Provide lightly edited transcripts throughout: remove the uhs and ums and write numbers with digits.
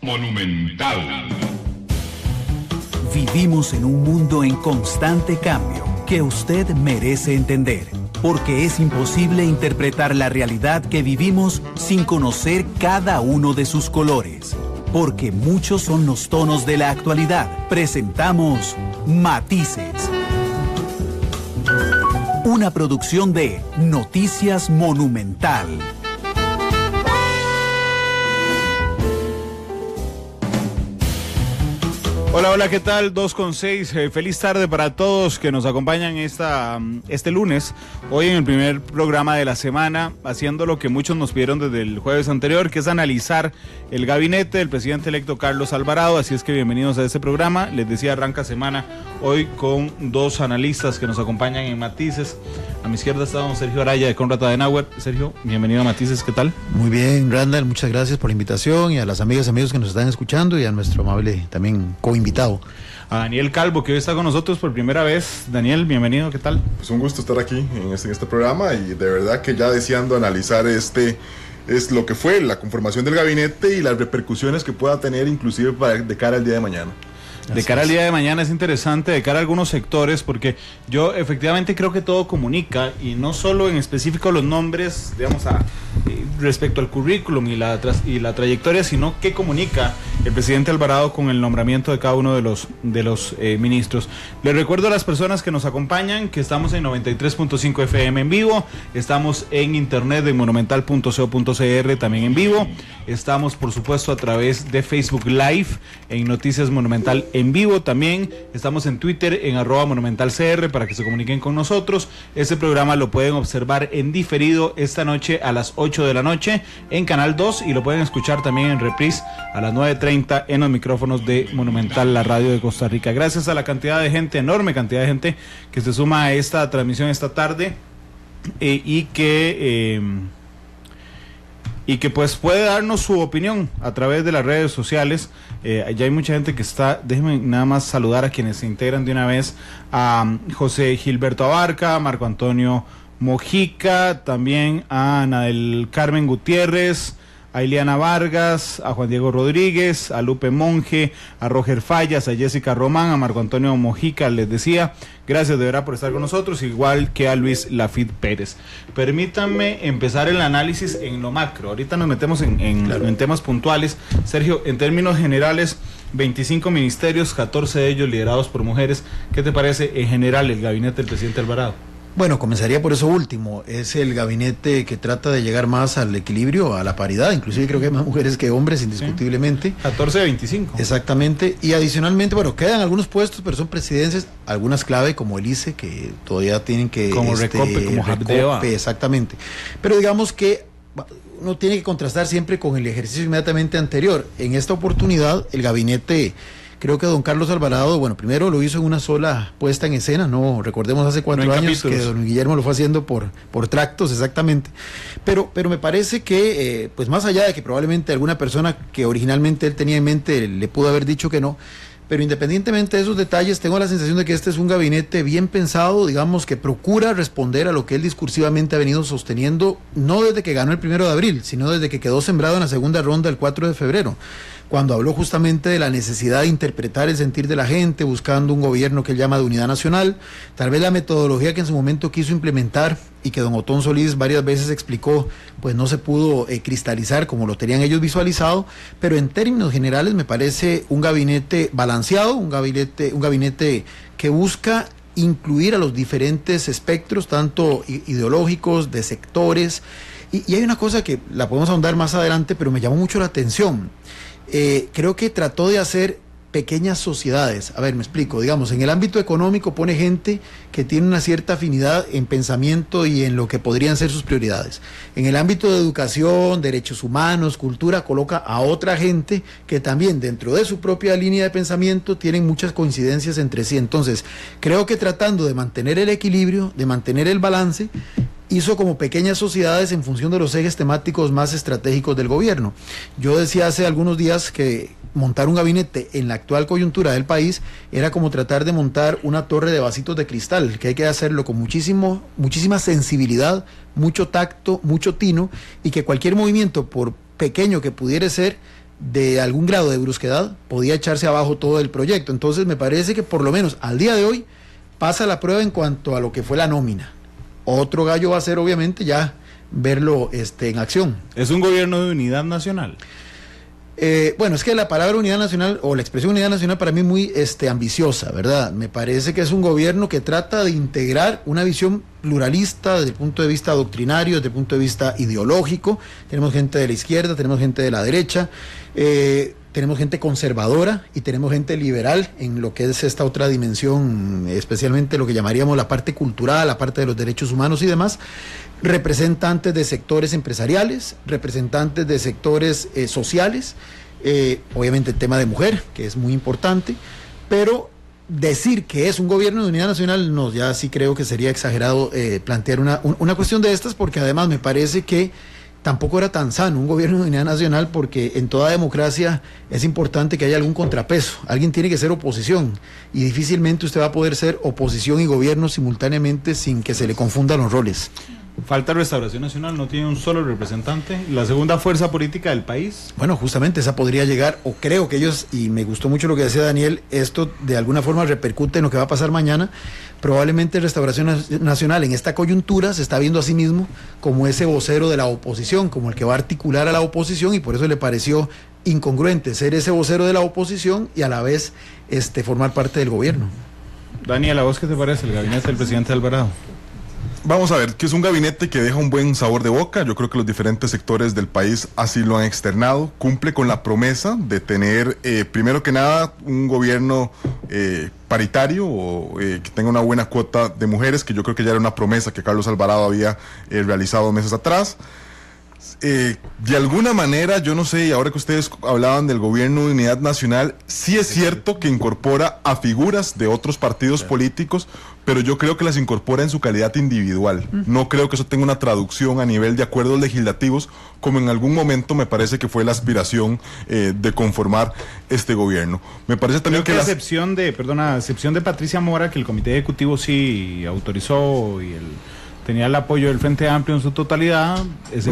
Monumental. Vivimos en un mundo en constante cambio que usted merece entender, porque es imposible interpretar la realidad que vivimos sin conocer cada uno de sus colores. Porque muchos son los tonos de la actualidad. Presentamos Matices. Una producción de Noticias Monumental. Hola, hola, ¿qué tal? 2:06, feliz tarde para todos que nos acompañan este lunes, hoy en el primer programa de la semana, haciendo lo que muchos nos pidieron desde el jueves anterior, que es analizar el gabinete del presidente electo Carlos Alvarado. Así es que bienvenidos a este programa. Les decía, arranca semana hoy con dos analistas que nos acompañan en Matices. A mi izquierda está don Sergio Araya de Conrad Adenauer. Sergio, bienvenido a Matices, ¿qué tal? Muy bien, Randall, muchas gracias por la invitación, y a las amigas y amigos que nos están escuchando, y a nuestro amable también co-invitado. A Daniel Calvo, que hoy está con nosotros por primera vez. Daniel, bienvenido, ¿qué tal? Pues un gusto estar aquí en este programa, y de verdad que ya deseando analizar es lo que fue la conformación del gabinete y las repercusiones que pueda tener inclusive de cara al día de mañana. De cara al día de mañana es interesante, de cara a algunos sectores, porque yo efectivamente creo que todo comunica, y no solo en específico los nombres, digamos, respecto al currículum y la trayectoria, sino qué comunica el presidente Alvarado con el nombramiento de cada uno de los ministros. Les recuerdo a las personas que nos acompañan que estamos en 93.5 FM en vivo, estamos en internet en monumental.co.cr también en vivo, estamos por supuesto a través de Facebook Live en Noticias Monumental en vivo, también estamos en Twitter en @monumentalcr para que se comuniquen con nosotros. Este programa lo pueden observar en diferido esta noche a las 8 de la noche en Canal 2, y lo pueden escuchar también en reprise a las 9:30 en los micrófonos de Monumental, la radio de Costa Rica. Gracias a la cantidad de gente, enorme cantidad de gente que se suma a esta transmisión esta tarde, y que pues puede darnos su opinión a través de las redes sociales. Ya hay mucha gente que está. Déjenme nada más saludar a quienes se integran de una vez: a José Gilberto Abarca, Marco Antonio Mojica, también a Ana del Carmen Gutiérrez, a Ileana Vargas, a Juan Diego Rodríguez, a Lupe Monge, a Roger Fallas, a Jessica Román, a Marco Antonio Mojica. Les decía, gracias de verdad por estar con nosotros, igual que a Luis Lafit Pérez. Permítanme empezar el análisis en lo macro. Ahorita nos metemos en temas puntuales. Sergio, en términos generales, 25 ministerios, 14 de ellos liderados por mujeres. ¿Qué te parece en general el gabinete del presidente Alvarado? Bueno, comenzaría por eso último. Es el gabinete que trata de llegar más al equilibrio, a la paridad. Inclusive creo que hay más mujeres que hombres, indiscutiblemente. 14 de 25. Exactamente. Y adicionalmente, bueno, quedan algunos puestos, pero son presidencias, algunas clave, como el ICE, que todavía tienen que... Como Recope, como Habdeba. Exactamente. Pero digamos que uno tiene que contrastar siempre con el ejercicio inmediatamente anterior. En esta oportunidad, el gabinete... Creo que don Carlos Alvarado, bueno, primero lo hizo en una sola puesta en escena, no recordemos hace 4 años capítulos. Que don Guillermo lo fue haciendo por tractos, exactamente. Pero me parece que, pues más allá de que probablemente alguna persona que originalmente él tenía en mente le pudo haber dicho que no, pero independientemente de esos detalles, tengo la sensación de que este es un gabinete bien pensado, digamos, que procura responder a lo que él discursivamente ha venido sosteniendo, no desde que ganó el 1 de abril, sino desde que quedó sembrado en la segunda ronda el 4 de febrero. Cuando habló justamente de la necesidad de interpretar el sentir de la gente, buscando un gobierno que él llama de unidad nacional. Tal vez la metodología que en su momento quiso implementar y que don Otón Solís varias veces explicó, pues no se pudo cristalizar como lo tenían ellos visualizado, pero en términos generales me parece un gabinete balanceado, un gabinete que busca incluir a los diferentes espectros, tanto ideológicos, de sectores, y hay una cosa que la podemos ahondar más adelante, pero me llamó mucho la atención. Creo que trató de hacer pequeñas sociedades. A ver, me explico. Digamos, en el ámbito económico pone gente que tiene una cierta afinidad en pensamiento y en lo que podrían ser sus prioridades. En el ámbito de educación, derechos humanos, cultura, coloca a otra gente que también dentro de su propia línea de pensamiento tienen muchas coincidencias entre sí. Entonces, creo que tratando de mantener el equilibrio, de mantener el balance, hizo como pequeñas sociedades en función de los ejes temáticos más estratégicos del gobierno. Yo decía hace algunos días que montar un gabinete en la actual coyuntura del país era como tratar de montar una torre de vasitos de cristal, que hay que hacerlo con muchísima sensibilidad, mucho tacto, mucho tino, y que cualquier movimiento, por pequeño que pudiera ser, de algún grado de brusquedad, podía echarse abajo todo el proyecto. Entonces me parece que por lo menos al día de hoy pasa la prueba en cuanto a lo que fue la nómina. Otro gallo va a ser obviamente ya verlo en acción. ¿Es un gobierno de unidad nacional? Bueno, es que la palabra unidad nacional o la expresión unidad nacional para mí es muy ambiciosa, ¿verdad? Me parece que es un gobierno que trata de integrar una visión pluralista desde el punto de vista doctrinario, desde el punto de vista ideológico. Tenemos gente de la izquierda, tenemos gente de la derecha, tenemos gente conservadora y tenemos gente liberal en lo que es esta otra dimensión, especialmente lo que llamaríamos la parte cultural, la parte de los derechos humanos y demás. Representantes de sectores empresariales, representantes de sectores sociales, obviamente el tema de mujer, que es muy importante, pero decir que es un gobierno de unidad nacional, no, ya sí creo que sería exagerado plantear una cuestión de estas, porque además me parece que tampoco era tan sano un gobierno de unidad nacional, porque en toda democracia es importante que haya algún contrapeso, alguien tiene que ser oposición, y difícilmente usted va a poder ser oposición y gobierno simultáneamente sin que se le confundan los roles. Falta Restauración Nacional, no tiene un solo representante. La segunda fuerza política del país. Bueno, justamente esa podría llegar, o creo que ellos, y me gustó mucho lo que decía Daniel, esto de alguna forma repercute en lo que va a pasar mañana. Probablemente Restauración Nacional en esta coyuntura se está viendo a sí mismo como ese vocero de la oposición, como el que va a articular a la oposición, y por eso le pareció incongruente ser ese vocero de la oposición y a la vez formar parte del gobierno. Daniel, ¿a vos qué te parece el gabinete del presidente Alvarado? Vamos a ver, que es un gabinete que deja un buen sabor de boca. Yo creo que los diferentes sectores del país así lo han externado. Cumple con la promesa de tener, primero que nada, un gobierno paritario o que tenga una buena cuota de mujeres, que yo creo que ya era una promesa que Carlos Alvarado había realizado meses atrás. De alguna manera, yo no sé, y ahora que ustedes hablaban del gobierno de unidad nacional, sí es cierto que incorpora a figuras de otros partidos políticos, pero yo creo que las incorpora en su calidad individual. No creo que eso tenga una traducción a nivel de acuerdos legislativos, como en algún momento me parece que fue la aspiración de conformar este gobierno. Me parece también creo que a excepción de Patricia Mora, que el comité ejecutivo sí autorizó y tenía el apoyo del Frente Amplio en su totalidad.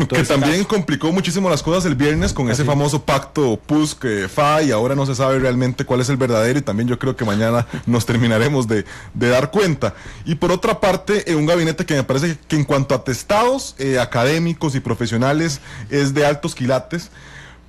Que también complicó muchísimo las cosas el viernes con ese famoso pacto PUSC-FA, y ahora no se sabe realmente cuál es el verdadero, y también yo creo que mañana nos terminaremos de dar cuenta. Y por otra parte, un gabinete que me parece que en cuanto a atestados académicos y profesionales es de altos quilates,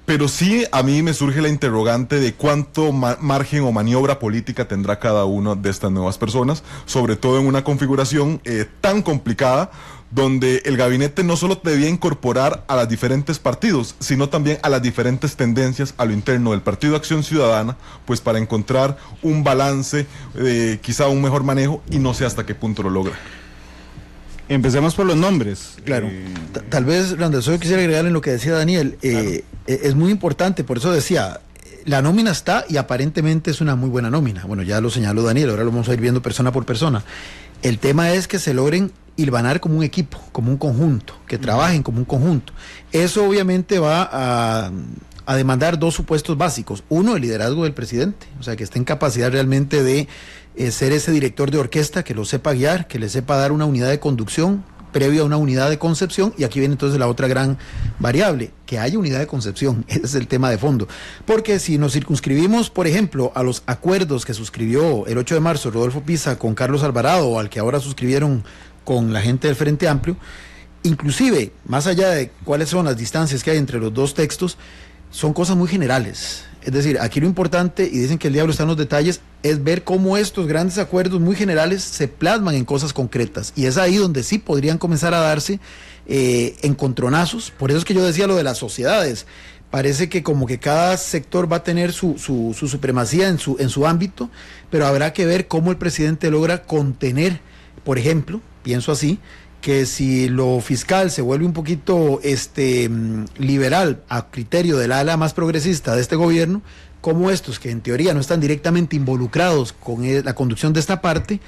pero sí a mí me surge la interrogante de cuánto margen o maniobra política tendrá cada una de estas nuevas personas, sobre todo en una configuración tan complicada, donde el gabinete no solo debía incorporar a los diferentes partidos, sino también a las diferentes tendencias a lo interno del Partido Acción Ciudadana, pues para encontrar un balance, quizá un mejor manejo, y no sé hasta qué punto lo logra. Empecemos por los nombres. Claro. Tal vez, Randall, solo quisiera agregar en lo que decía Daniel. Claro. Es muy importante, por eso decía, la nómina está y aparentemente es una muy buena nómina. Bueno, ya lo señaló Daniel, ahora lo vamos a ir viendo persona por persona. El tema es que se logren hilvanar como un equipo, como un conjunto, que trabajen como un conjunto. Eso obviamente va a demandar dos supuestos básicos. Uno, el liderazgo del presidente, o sea, que esté en capacidad realmente de ser ese director de orquesta, que lo sepa guiar, que le sepa dar una unidad de conducción previo a una unidad de concepción, y aquí viene entonces la otra gran variable, que haya unidad de concepción. Ese es el tema de fondo, porque si nos circunscribimos, por ejemplo, a los acuerdos que suscribió el 8 de marzo Rodolfo Pisa con Carlos Alvarado, o al que ahora suscribieron con la gente del Frente Amplio, inclusive, más allá de cuáles son las distancias que hay entre los dos textos, son cosas muy generales. Es decir, aquí lo importante, y dicen que el diablo está en los detalles, es ver cómo estos grandes acuerdos muy generales se plasman en cosas concretas. Y es ahí donde sí podrían comenzar a darse encontronazos. Por eso es que yo decía lo de las sociedades. Parece que como que cada sector va a tener su supremacía en su ámbito, pero habrá que ver cómo el presidente logra contener, por ejemplo, pienso así, que si lo fiscal se vuelve un poquito liberal a criterio del ala más progresista de este gobierno, como estos que en teoría no están directamente involucrados con la conducción de esta parte,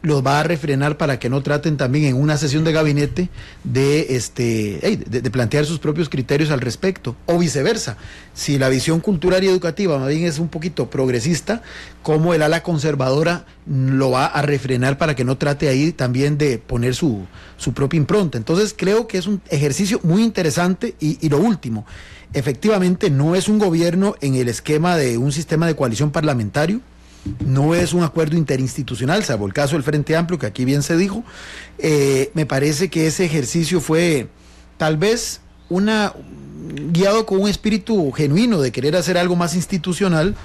los va a refrenar para que no traten también en una sesión de gabinete de plantear sus propios criterios al respecto, o viceversa. Si la visión cultural y educativa más bien es un poquito progresista, como el ala conservadora lo va a refrenar para que no trate ahí también de poner su propia impronta. Entonces creo que es un ejercicio muy interesante y lo último, efectivamente no es un gobierno en el esquema de un sistema de coalición parlamentario. No es un acuerdo interinstitucional, salvo el caso del Frente Amplio, que aquí bien se dijo. Me parece que ese ejercicio fue tal vez guiado con un espíritu genuino de querer hacer algo más institucional,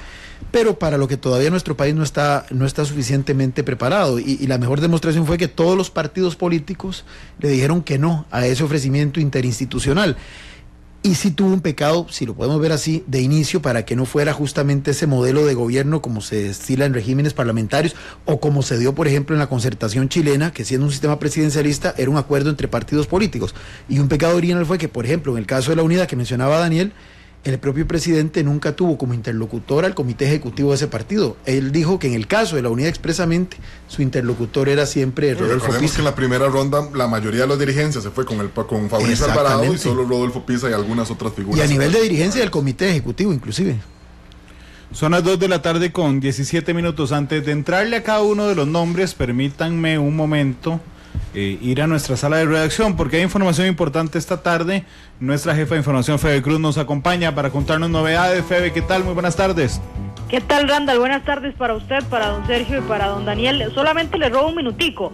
pero para lo que todavía nuestro país no está suficientemente preparado. Y la mejor demostración fue que todos los partidos políticos le dijeron que no a ese ofrecimiento interinstitucional. Y sí tuvo un pecado, si lo podemos ver así, de inicio, para que no fuera justamente ese modelo de gobierno como se estila en regímenes parlamentarios o como se dio, por ejemplo, en la concertación chilena, que siendo un sistema presidencialista era un acuerdo entre partidos políticos. Y un pecado original fue que, por ejemplo, en el caso de la unidad que mencionaba Daniel, el propio presidente nunca tuvo como interlocutor al comité ejecutivo de ese partido. Él dijo que en el caso de la unidad expresamente, su interlocutor era siempre Rodolfo Recordemos Pisa. que en la primera ronda la mayoría de las dirigencias se fue con Fabricio Alvarado y solo Rodolfo Pisa y algunas otras figuras. Y a nivel de dirigencia del comité ejecutivo inclusive. Son las 2 de la tarde con 17 minutos. Antes de entrarle a cada uno de los nombres, permítanme un momento ir a nuestra sala de redacción, porque hay información importante esta tarde. Nuestra jefa de información, Febe Cruz, nos acompaña para contarnos novedades. Febe, ¿qué tal? Muy buenas tardes. ¿Qué tal, Randall? Buenas tardes para usted, para don Sergio y para don Daniel. Solamente le robo un minutico.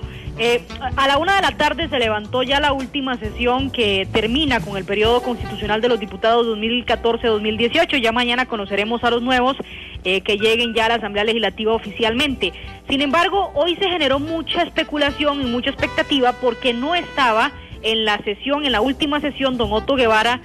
A la 1 de la tarde se levantó ya la última sesión que termina con el periodo constitucional de los diputados 2014-2018. Ya mañana conoceremos a los nuevos que lleguen ya a la Asamblea Legislativa oficialmente. Sin embargo, hoy se generó mucha especulación y mucha expectativa porque no estaba en la última sesión, don Otto Guevara,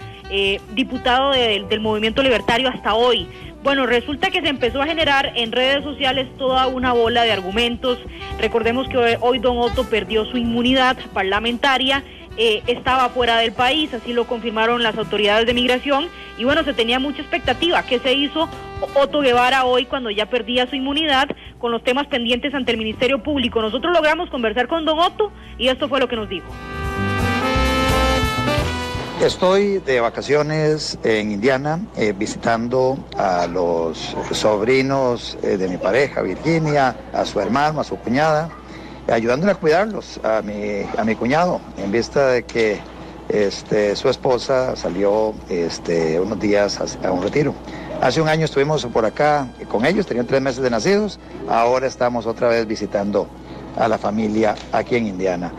diputado del Movimiento Libertario hasta hoy. Bueno, resulta que se empezó a generar en redes sociales toda una bola de argumentos. Recordemos que hoy don Otto perdió su inmunidad parlamentaria, estaba fuera del país, así lo confirmaron las autoridades de migración, y bueno, se tenía mucha expectativa. ¿Qué se hizo Otto Guevara hoy cuando ya perdía su inmunidad con los temas pendientes ante el Ministerio Público? Nosotros logramos conversar con don Otto y esto fue lo que nos dijo. Estoy de vacaciones en Indiana visitando a los sobrinos de mi pareja, Virginia, a su hermano, a su cuñada, ayudándole a cuidarlos, a mi cuñado, en vista de que su esposa salió unos días a un retiro. Hace un año estuvimos por acá con ellos, tenían 3 meses de nacidos, ahora estamos otra vez visitando a la familia aquí en Indiana.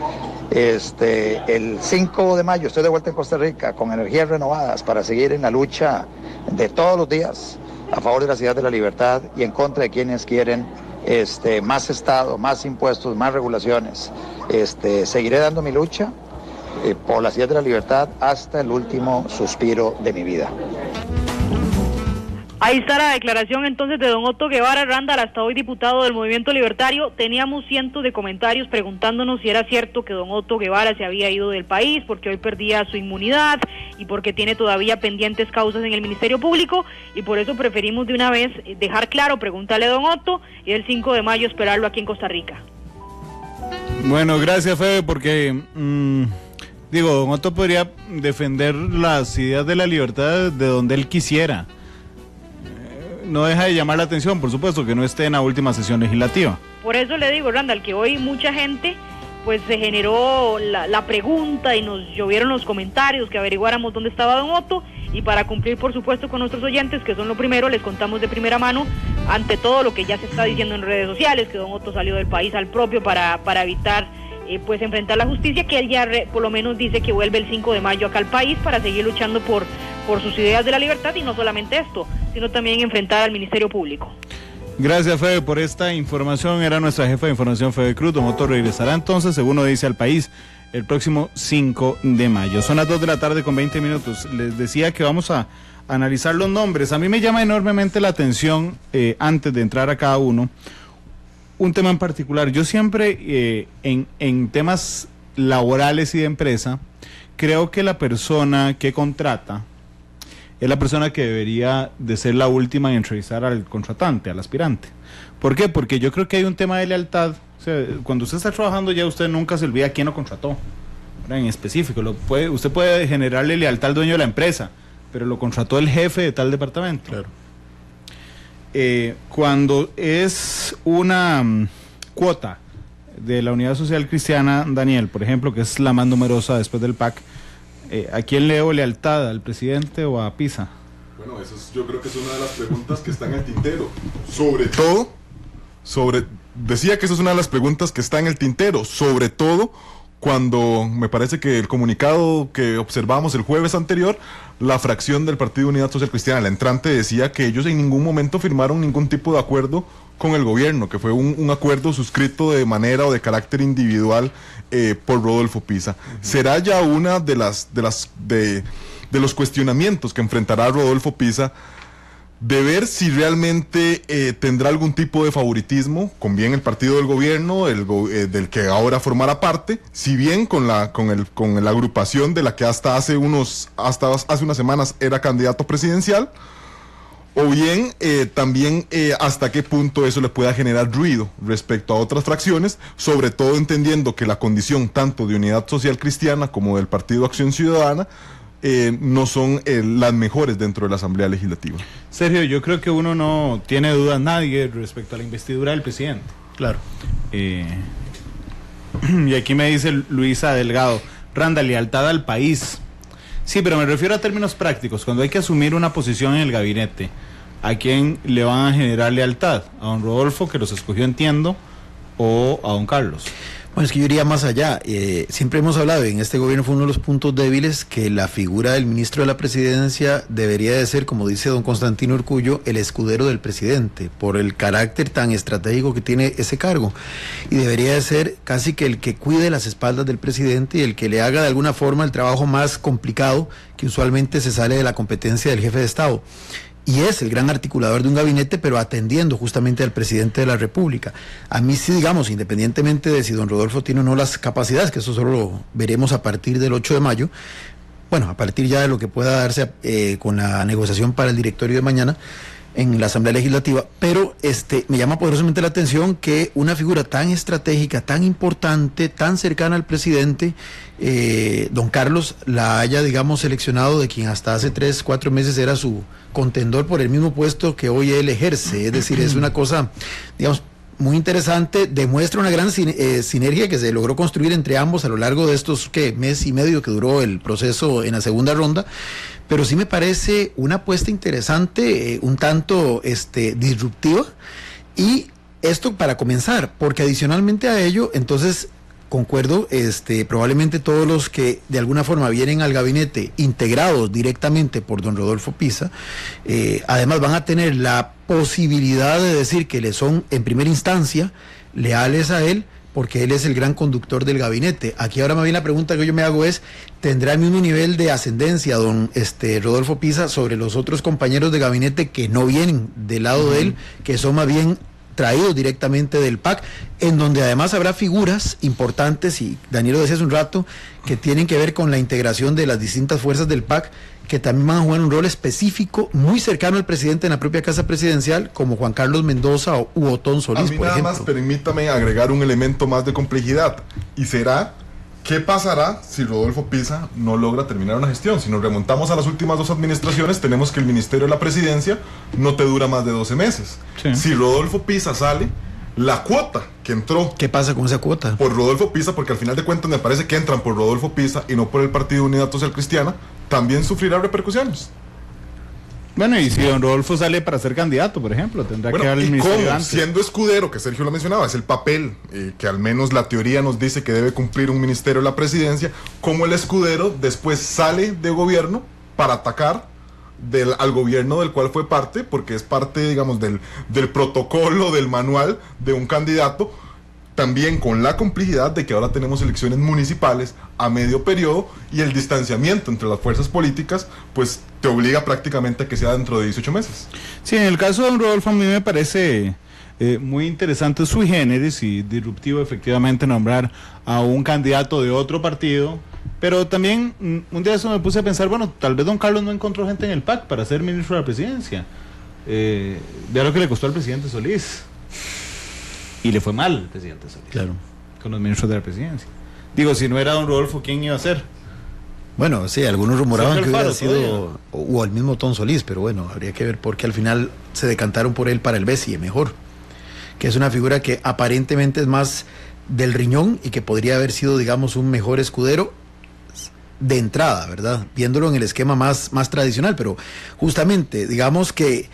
El 5 de mayo estoy de vuelta en Costa Rica con energías renovadas para seguir en la lucha de todos los días a favor de la Ciudad de la Libertad y en contra de quienes quieren más Estado, más impuestos, más regulaciones. Seguiré dando mi lucha por la Ciudad de la Libertad hasta el último suspiro de mi vida. Ahí está la declaración entonces de don Otto Guevara, Randall, hasta hoy diputado del Movimiento Libertario. Teníamos cientos de comentarios preguntándonos si era cierto que don Otto Guevara se había ido del país porque hoy perdía su inmunidad y porque tiene todavía pendientes causas en el Ministerio Público, y por eso preferimos de una vez dejar claro, preguntarle a don Otto y el 5 de mayo esperarlo aquí en Costa Rica. Bueno, gracias, Febe, porque don Otto podría defender las ideas de la libertad de donde él quisiera. No deja de llamar la atención, por supuesto, que no esté en la última sesión legislativa. Por eso le digo, Randall, que hoy mucha gente pues se generó la pregunta y nos llovieron los comentarios que averiguáramos dónde estaba don Otto, y para cumplir por supuesto con nuestros oyentes, que son lo primero, les contamos de primera mano, ante todo lo que ya se está diciendo en redes sociales, que don Otto salió del país al propio para evitar pues enfrentar la justicia, que él ya por lo menos dice que vuelve el 5 de mayo acá al país para seguir luchando por sus ideas de la libertad, y no solamente esto, sino también enfrentar al Ministerio Público. Gracias, Febe, por esta información. Era nuestra jefa de información, Febe Cruz. Don Otto regresará entonces, según nos dice, al país el próximo 5 de mayo. Son las 2 de la tarde con 20 minutos. Les decía que vamos a analizar los nombres. A mí me llama enormemente la atención, antes de entrar a cada uno, un tema en particular. Yo siempre, en temas laborales y de empresa, creo que la persona que contrata es la persona que debería de ser la última en entrevistar al contratante, al aspirante. ¿Por qué? Porque yo creo que hay un tema de lealtad O sea, cuando usted está trabajando ya usted nunca se olvida quién lo contrató, ¿verdad? En específico, usted puede generarle lealtad al dueño de la empresa, pero lo contrató el jefe de tal departamento. Claro. Cuando es una cuota de la Unidad Social Cristiana, Daniel, por ejemplo, que es la más numerosa después del PAC, ¿a quién le debo lealtad? ¿Al presidente o a Pisa? Bueno, yo creo que es una de las preguntas que está en el tintero. Decía que esa es una de las preguntas que está en el tintero, sobre todo cuando me parece que el comunicado que observamos el jueves anterior, la fracción del Partido Unidad Social Cristiana, la entrante, decía que ellos en ningún momento firmaron ningún tipo de acuerdo con el gobierno, que fue un acuerdo suscrito de manera o de carácter individual por Rodolfo Pisa. Será ya una de los cuestionamientos que enfrentará Rodolfo Pisa, de ver si realmente tendrá algún tipo de favoritismo con bien el partido del gobierno, del que ahora formará parte, si bien con la agrupación de la que hasta hace unas semanas era candidato presidencial, o bien también hasta qué punto eso le pueda generar ruido respecto a otras fracciones, sobre todo entendiendo que la condición tanto de Unidad Social Cristiana como del Partido Acción Ciudadana no son las mejores dentro de la Asamblea Legislativa. Sergio, yo creo que uno no tiene dudas nadie respecto a la investidura del presidente. Claro. Y aquí me dice Luisa Delgado, Randa, lealtad al país. Sí, pero me refiero a términos prácticos. Cuando hay que asumir una posición en el gabinete, ¿a quién le van a generar lealtad? ¿A don Rodolfo, que los escogió, entiendo, o a don Carlos? Bueno, es que yo iría más allá. Siempre hemos hablado, y en este gobierno fue uno de los puntos débiles, que la figura del ministro de la Presidencia debería de ser, como dice don Constantino Urcullo, el escudero del presidente, por el carácter tan estratégico que tiene ese cargo. Y debería de ser casi que el que cuide las espaldas del presidente y el que le haga de alguna forma el trabajo más complicado, que usualmente se sale de la competencia del jefe de Estado. Y es el gran articulador de un gabinete, pero atendiendo justamente al presidente de la República. A mí sí, digamos, independientemente de si don Rodolfo tiene o no las capacidades, que eso solo lo veremos a partir del 8 de mayo, bueno, a partir ya de lo que pueda darse con la negociación para el directorio de mañana en la Asamblea Legislativa, pero me llama poderosamente la atención que una figura tan estratégica, tan importante, tan cercana al presidente, don Carlos, la haya, digamos, seleccionado de quien hasta hace 3-4 meses era su contendor por el mismo puesto que hoy él ejerce. Es decir, es una cosa, digamos, muy interesante, demuestra una gran sinergia que se logró construir entre ambos a lo largo de estos mes y medio que duró el proceso en la segunda ronda, pero sí me parece una apuesta interesante, un tanto disruptiva, y esto para comenzar, porque adicionalmente a ello, entonces concuerdo, probablemente todos los que de alguna forma vienen al gabinete integrados directamente por don Rodolfo Pisa, además van a tener la posibilidad de decir que le son en primera instancia leales a él, porque él es el gran conductor del gabinete. Aquí ahora más bien la pregunta que yo me hago es, ¿tendrá el mismo nivel de ascendencia don Rodolfo Pisa sobre los otros compañeros de gabinete que no vienen del lado de él, que son más bien traídos directamente del PAC, en donde además habrá figuras importantes, y Daniel lo decía hace un rato, que tienen que ver con la integración de las distintas fuerzas del PAC, que también van a jugar un rol específico muy cercano al presidente en la propia Casa Presidencial, como Juan Carlos Mendoza u Otón Solís, por ejemplo. A mí nada más permítame agregar un elemento más de complejidad, y será ¿qué pasará si Rodolfo Pisa no logra terminar una gestión? Si nos remontamos a las últimas 2 administraciones, tenemos que el Ministerio de la Presidencia no te dura más de 12 meses. Sí. Si Rodolfo Pisa sale, la cuota que entró... ¿Qué pasa con esa cuota? Por Rodolfo Pisa, porque al final de cuentas me parece que entran por Rodolfo Pisa y no por el Partido Unidad Social Cristiana, también sufrirá repercusiones. Bueno, y si don Rodolfo sale para ser candidato, por ejemplo, tendrá que dar el ministerio antes. Siendo escudero, que Sergio lo mencionaba, es el papel que al menos la teoría nos dice que debe cumplir un ministerio de la presidencia, como el escudero después sale de gobierno para atacar al gobierno del cual fue parte, porque es parte, digamos, del protocolo, del manual de un candidato, también con la complejidad de que ahora tenemos elecciones municipales a medio periodo y el distanciamiento entre las fuerzas políticas, pues te obliga prácticamente a que sea dentro de 18 meses. Sí, en el caso de don Rodolfo a mí me parece muy interesante sui generis y disruptivo efectivamente nombrar a un candidato de otro partido, pero también un día eso me puse a pensar, bueno, tal vez don Carlos no encontró gente en el PAC para ser ministro de la presidencia. Vea lo que le costó al presidente Solís. Y le fue mal al presidente Solís. Claro. Con los ministros de la presidencia. Digo, si no era don Rodolfo, ¿quién iba a ser? Bueno, sí, algunos rumoraban que hubiera sido, todavía. o el mismo Tom Solís, pero bueno, habría que ver por qué al final se decantaron por él para el BESIE mejor, que es una figura que aparentemente es más del riñón y que podría haber sido, digamos, un mejor escudero de entrada, ¿verdad? Viéndolo en el esquema más tradicional, pero justamente, digamos que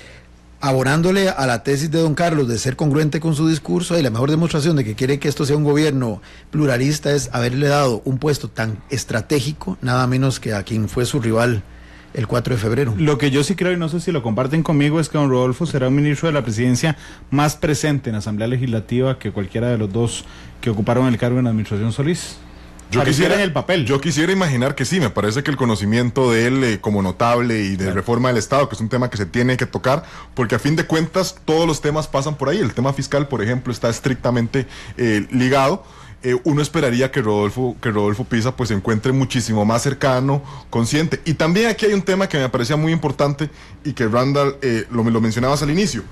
abonándole a la tesis de don Carlos de ser congruente con su discurso, y la mejor demostración de que quiere que esto sea un gobierno pluralista es haberle dado un puesto tan estratégico, nada menos que a quien fue su rival el 4 de febrero. Lo que yo sí creo, y no sé si lo comparten conmigo, es que don Rodolfo será un ministro de la presidencia más presente en la Asamblea Legislativa que cualquiera de los dos que ocuparon el cargo en la administración Solís. Yo quisiera, en el papel. Yo quisiera imaginar que sí, me parece que el conocimiento de él como notable y de reforma del Estado, que es un tema que se tiene que tocar, porque a fin de cuentas todos los temas pasan por ahí. El tema fiscal, por ejemplo, está estrictamente ligado. Uno esperaría que Rodolfo Pisa pues se encuentre muchísimo más cercano, consciente. Y también aquí hay un tema que me parecía muy importante y que Randall lo mencionabas al inicio.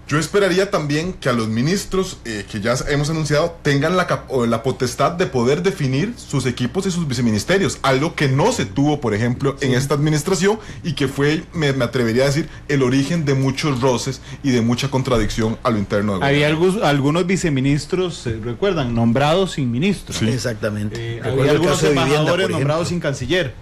Yo esperaría también que a los ministros que ya hemos anunciado tengan la potestad de poder definir sus equipos y sus viceministerios, algo que no se tuvo, por ejemplo, en esta administración y que fue, me atrevería a decir, el origen de muchos roces y de mucha contradicción a lo interno del Había gobierno. algunos viceministros, ¿recuerdan? Nombrados sin ministro. Sí, exactamente. Había algunos embajadores nombrados sin canciller,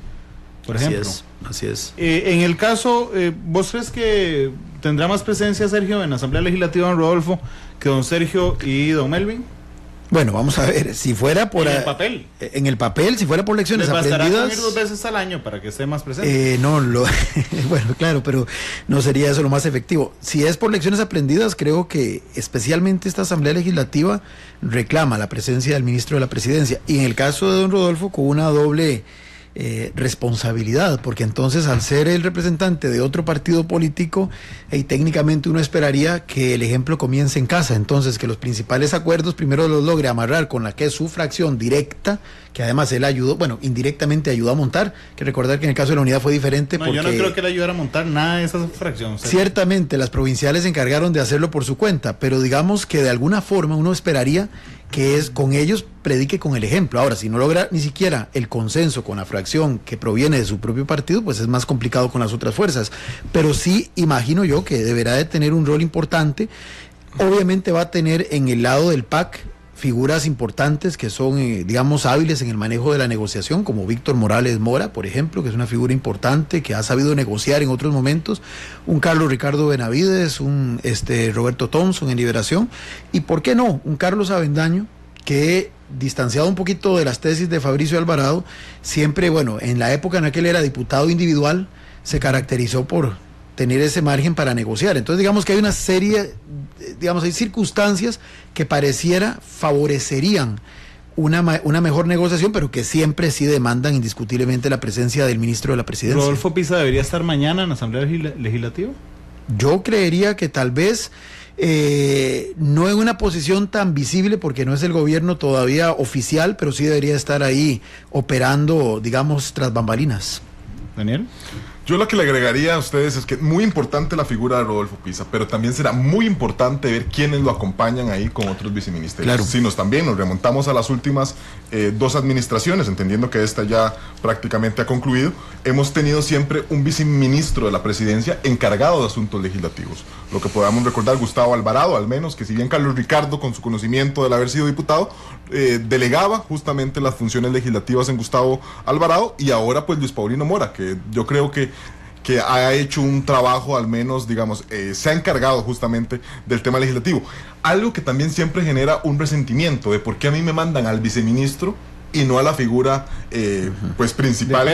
por ejemplo. Así es. En el caso, ¿vos crees que tendrá más presencia Sergio en la Asamblea Legislativa don Rodolfo que don Sergio y don Melvin? Bueno, vamos a ver, si fuera por... En el papel. En el papel, si fuera por lecciones ¿Les bastará aprendidas... con ir 2 veces al año para que esté más presente? Bueno, claro, pero no sería eso lo más efectivo. Si es por lecciones aprendidas, creo que especialmente esta Asamblea Legislativa reclama la presencia del ministro de la Presidencia. Y en el caso de don Rodolfo, con una doble... responsabilidad, porque entonces al ser el representante de otro partido político, técnicamente uno esperaría que el ejemplo comience en casa, entonces que los principales acuerdos primero los logre amarrar con la que es su fracción directa, que además él ayudó, bueno, indirectamente ayudó a montar, que recordar que en el caso de la unidad fue diferente. No, porque yo no creo que él ayudara a montar nada de esa fracción. Ciertamente las provinciales se encargaron de hacerlo por su cuenta, pero digamos que de alguna forma uno esperaría que es con ellos predique con el ejemplo. Ahora, si no logra ni siquiera el consenso con la fracción que proviene de su propio partido, pues es más complicado con las otras fuerzas. Pero sí imagino yo que deberá de tener un rol importante. Obviamente va a tener en el lado del PAC figuras importantes que son, digamos, hábiles en el manejo de la negociación, como Víctor Morales Mora, por ejemplo, que es una figura importante, que ha sabido negociar en otros momentos, un Carlos Ricardo Benavides, un Roberto Thompson en Liberación, y por qué no, un Carlos Avendaño, que distanciado un poquito de las tesis de Fabricio Alvarado, siempre, bueno, en la época en la que él era diputado individual, se caracterizó por tener ese margen para negociar. Entonces digamos que hay una serie, digamos, hay circunstancias que pareciera favorecerían una mejor negociación, pero que siempre sí demandan indiscutiblemente la presencia del ministro de la Presidencia. ¿Rodolfo Pisa debería estar mañana en la Asamblea Legislativa? Yo creería que tal vez no en una posición tan visible, porque no es el gobierno todavía oficial, pero sí debería estar ahí operando, digamos, tras bambalinas. Daniel. Yo lo que le agregaría a ustedes es que es muy importante la figura de Rodolfo Pisa, pero también será muy importante ver quiénes lo acompañan ahí con otros viceministerios. Claro. Si nos remontamos a las últimas 2 administraciones, entendiendo que esta ya prácticamente ha concluido, hemos tenido siempre un viceministro de la presidencia encargado de asuntos legislativos. Lo que podamos recordar, Gustavo Alvarado, al menos, que si bien Carlos Ricardo, con su conocimiento del haber sido diputado, delegaba justamente las funciones legislativas en Gustavo Alvarado, y ahora pues Luis Paulino Mora, que yo creo que ha hecho un trabajo, al menos, digamos, se ha encargado justamente del tema legislativo. Algo que también siempre genera un resentimiento de por qué a mí me mandan al viceministro y no a la figura pues principal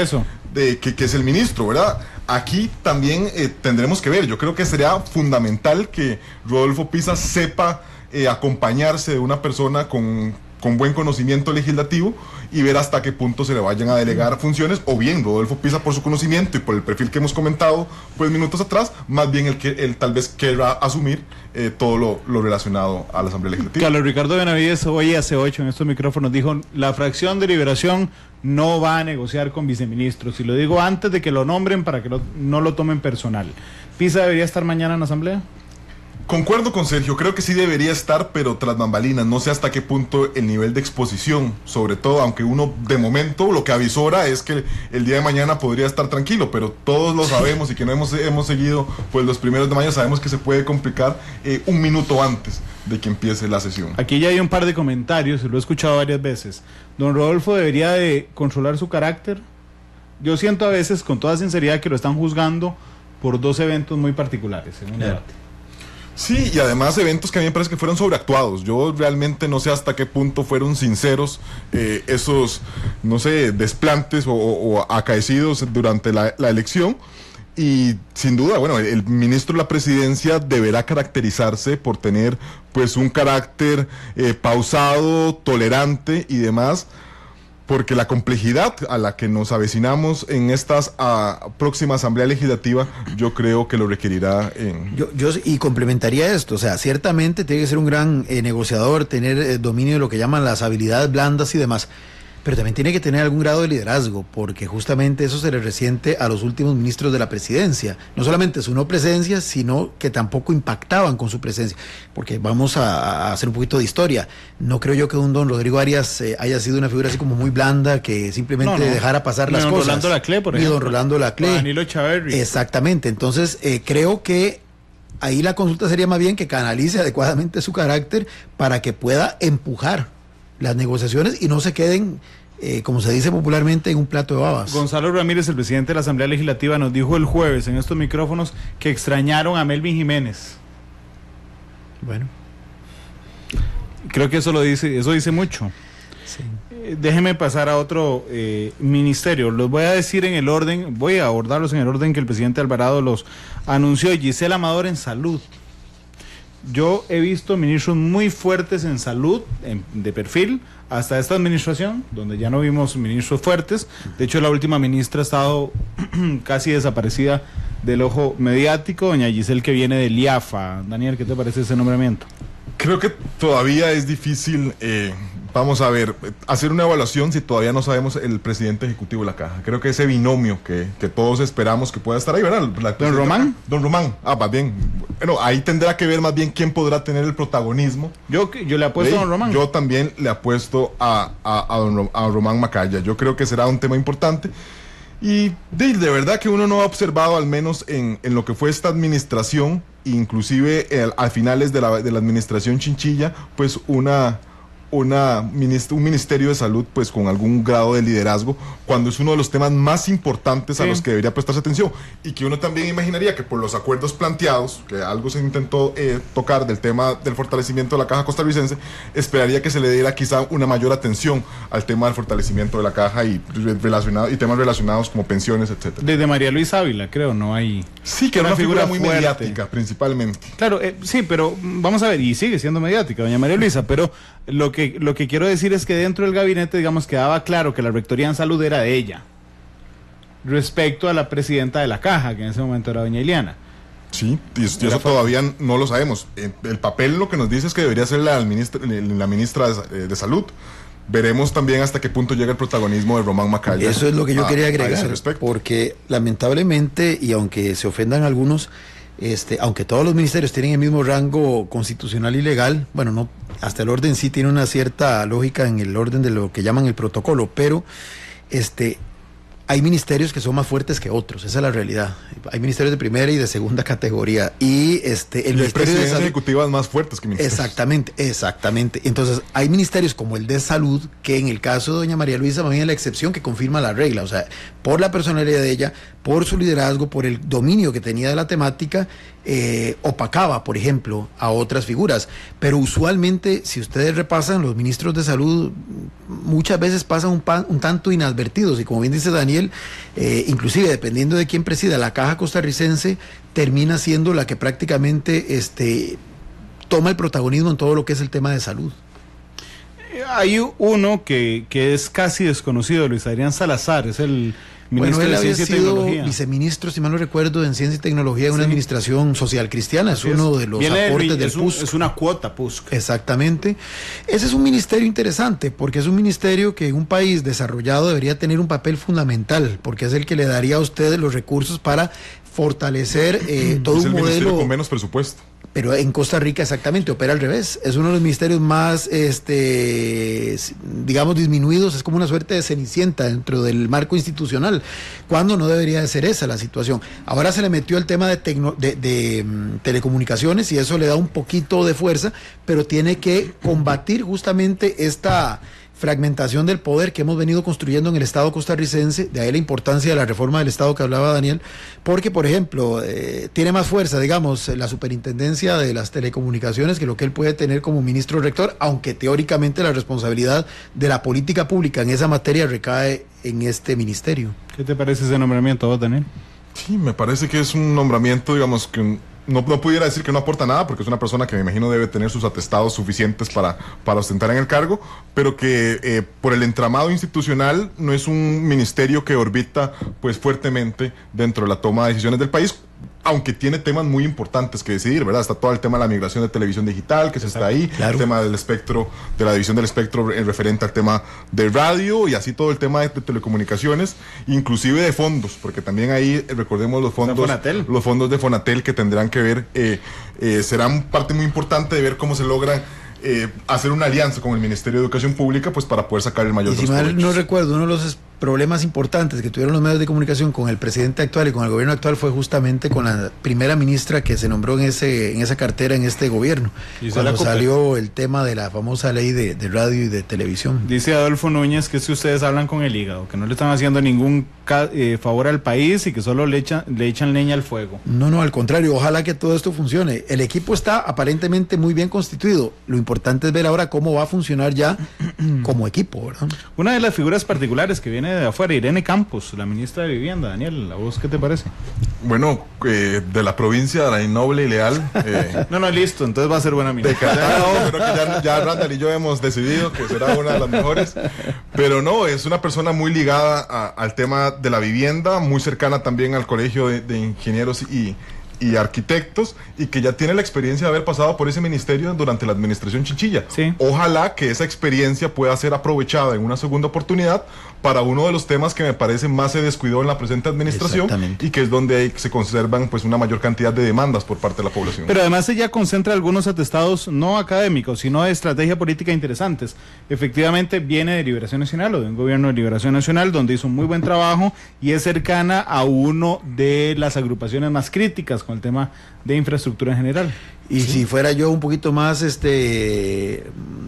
que es el ministro, ¿verdad? Aquí también tendremos que ver, yo creo que sería fundamental que Rodolfo Pisa sepa acompañarse de una persona con buen conocimiento legislativo y ver hasta qué punto se le vayan a delegar funciones, o bien Rodolfo Pisa, por su conocimiento y por el perfil que hemos comentado pues minutos atrás, más bien él tal vez querrá asumir todo lo relacionado a la Asamblea Legislativa. Carlos Ricardo Benavides hoy hace 8 en estos micrófonos dijo: la fracción de Liberación no va a negociar con viceministros, y lo digo antes de que lo nombren para que no lo tomen personal. ¿Pisa debería estar mañana en la Asamblea? Concuerdo con Sergio, creo que sí debería estar, pero tras bambalinas. No sé hasta qué punto el nivel de exposición, sobre todo, aunque uno de momento lo que avisora es que el día de mañana podría estar tranquilo, pero todos lo sabemos y que no hemos seguido pues los primeros de mayo, sabemos que se puede complicar un minuto antes de que empiece la sesión. Aquí ya hay un par de comentarios, lo he escuchado varias veces. Don Rodolfo debería de controlar su carácter. Yo siento a veces, con toda sinceridad, que lo están juzgando por 2 eventos muy particulares en un debate. Sí, y además eventos que a mí me parece que fueron sobreactuados. Yo realmente no sé hasta qué punto fueron sinceros esos, no sé, desplantes o acaecidos durante la elección. Y sin duda, bueno, el ministro de la Presidencia deberá caracterizarse por tener pues un carácter pausado, tolerante y demás, porque la complejidad a la que nos avecinamos en esta próxima Asamblea Legislativa, yo creo que lo requerirá. Yo y complementaría esto, o sea, ciertamente tiene que ser un gran negociador, tener dominio de lo que llaman las habilidades blandas y demás, pero también tiene que tener algún grado de liderazgo, porque justamente eso se le resiente a los últimos ministros de la presidencia. No solamente su no presencia, sino que tampoco impactaban con su presencia, porque vamos a hacer un poquito de historia. No creo yo que un don Rodrigo Arias haya sido una figura así como muy blanda, que simplemente dejara pasar las cosas. Rolando Laclé, por ejemplo. Ni don Rolando Laclé. Danilo Echaverri. Exactamente, entonces creo que ahí la consulta sería más bien que canalice adecuadamente su carácter para que pueda empujar las negociaciones y no se queden, como se dice popularmente, en un plato de babas. Gonzalo Ramírez, el presidente de la Asamblea Legislativa, nos dijo el jueves en estos micrófonos que extrañaron a Melvin Jiménez. Bueno, creo que eso dice mucho. sí. Déjeme pasar a otro ministerio. Los voy a decir en el orden, voy a abordarlos en el orden que el presidente Alvarado los anunció. Gisela Amador en salud. Yo he visto ministros muy fuertes en salud, de perfil, hasta esta administración, donde ya no vimos ministros fuertes. De hecho, la última ministra ha estado casi desaparecida del ojo mediático, doña Giselle, que viene del IAFA. Daniel, ¿qué te parece ese nombramiento? Creo que todavía es difícil, vamos a ver, hacer una evaluación si todavía no sabemos el presidente ejecutivo de la Caja. Creo que ese binomio que todos esperamos que pueda estar ahí, ¿verdad? ¿Don Román? Don Román, más bien. Bueno, ahí tendrá que ver más bien quién podrá tener el protagonismo. Yo le apuesto a Don Román. Yo también le apuesto a don Román Macaya. Yo creo que será un tema importante. Y de verdad que uno no ha observado, al menos en lo que fue esta administración, inclusive a finales de la administración Chinchilla, pues un ministerio de salud pues con algún grado de liderazgo, cuando es uno de los temas más importantes a los que debería prestarse atención, y que uno también imaginaría que por los acuerdos planteados, que algo se intentó tocar del tema del fortalecimiento de la Caja Costarricense, esperaría que se le diera quizá una mayor atención al tema del fortalecimiento de la Caja y temas relacionados como pensiones, etcétera. Desde María Luisa Ávila, creo, no hay... Sí, que era una figura muy fuerte, mediática, principalmente. Claro, sí, pero vamos a ver, y sigue siendo mediática, doña María Luisa, pero lo que quiero decir es que dentro del gabinete, digamos, quedaba claro que la rectoría en salud era de ella, respecto a la presidenta de la Caja, que en ese momento era doña Iliana. Sí, y eso todavía no lo sabemos. El papel lo que nos dice es que debería ser la ministra de Salud. Veremos también hasta qué punto llega el protagonismo de Román Macaya. Eso es lo que yo quería agregar, porque lamentablemente, y aunque se ofendan algunos, aunque todos los ministerios tienen el mismo rango constitucional y legal, bueno, no, hasta el orden sí tiene una cierta lógica en el orden de lo que llaman el protocolo, pero hay ministerios que son más fuertes que otros, esa es la realidad. Hay ministerios de primera y de segunda categoría, y el ministerio de salud, ejecutivas más fuertes que ministerios. Exactamente. Entonces, hay ministerios como el de salud, que en el caso de doña María Luisa, más bien es la excepción que confirma la regla, o sea, por la personalidad de ella, por su liderazgo, por el dominio que tenía de la temática, opacaba, por ejemplo, a otras figuras. Pero usualmente, si ustedes repasan, los ministros de salud muchas veces pasan un tanto inadvertidos, y como bien dice Daniel, inclusive dependiendo de quién presida la Caja Costarricense, termina siendo la que prácticamente toma el protagonismo en todo lo que es el tema de salud. Hay uno que es casi desconocido, Luis Adrián Salazar, es el ministro él de había Ciencia y sido Tecnología. Viceministro, si mal no recuerdo, en Ciencia y Tecnología, en una administración social cristiana. Es uno de los aportes del PUSC. Es una cuota PUSC. Exactamente. Ese es un ministerio interesante, porque es un ministerio que en un país desarrollado debería tener un papel fundamental, porque es el que le daría a ustedes los recursos para fortalecer todo un modelo con menos presupuesto. Pero en Costa Rica exactamente opera al revés. Es uno de los ministerios más, digamos, disminuidos. Es como una suerte de cenicienta dentro del marco institucional, cuando no debería de ser esa la situación. Ahora se le metió el tema de telecomunicaciones y eso le da un poquito de fuerza, pero tiene que combatir justamente esta fragmentación del poder que hemos venido construyendo en el Estado costarricense. De ahí la importancia de la reforma del Estado que hablaba Daniel, porque por ejemplo tiene más fuerza, digamos, la superintendencia de las telecomunicaciones que lo que él puede tener como ministro rector, aunque teóricamente la responsabilidad de la política pública en esa materia recae en este ministerio. ¿Qué te parece ese nombramiento, vos, Daniel? Sí, me parece que es un nombramiento, digamos, que no pudiera decir que no aporta nada, porque es una persona que me imagino debe tener sus atestados suficientes para ostentar en el cargo, pero que por el entramado institucional no es un ministerio que orbita pues fuertemente dentro de la toma de decisiones del país, aunque tiene temas muy importantes que decidir, ¿verdad? Está todo el tema de la migración de televisión digital, que se está ahí, claro. El tema del espectro, de la división del espectro en referente al tema de radio, y así todo el tema de telecomunicaciones, inclusive de fondos, porque también ahí, recordemos los fondos de Fonatel que tendrán que ver, serán parte muy importante de ver cómo se logran hacer una alianza con el Ministerio de Educación Pública, pues para poder sacar el mayor de los provechos. Y si mal no recuerdo, uno de los problemas importantes que tuvieron los medios de comunicación con el presidente actual y con el gobierno actual fue justamente con la primera ministra que se nombró en esa cartera en este gobierno, cuando salió el tema de la famosa ley de radio y de televisión. Dice Adolfo Núñez que si ustedes hablan con el hígado, que no le están haciendo ningún favor al país y que solo le echan leña al fuego. No, al contrario, ojalá que todo esto funcione. El equipo está aparentemente muy bien constituido. Lo importante es ver ahora cómo va a funcionar ya como equipo, ¿verdad? Una de las figuras particulares que viene de afuera, Irene Campos, la ministra de Vivienda. Daniel, ¿a vos qué te parece? Bueno, de la provincia de la innoble y leal. No, listo, entonces va a ser buena ministra. Pero que ya Randall y yo hemos decidido que será una de las mejores. Pero no, es una persona muy ligada al tema de la vivienda, muy cercana también al colegio de ingenieros y arquitectos, y que ya tiene la experiencia de haber pasado por ese ministerio durante la administración Chinchilla. Sí. Ojalá que esa experiencia pueda ser aprovechada en una segunda oportunidad para uno de los temas que me parece más se descuidó en la presente administración, y que es donde se conservan pues una mayor cantidad de demandas por parte de la población. Pero además ella concentra algunos atestados no académicos, sino de estrategia política interesantes. Efectivamente viene de Liberación Nacional, o de un gobierno de Liberación Nacional, donde hizo un muy buen trabajo y es cercana a uno de las agrupaciones más críticas con el tema de infraestructura en general. Y sí, si fuera yo un poquito más,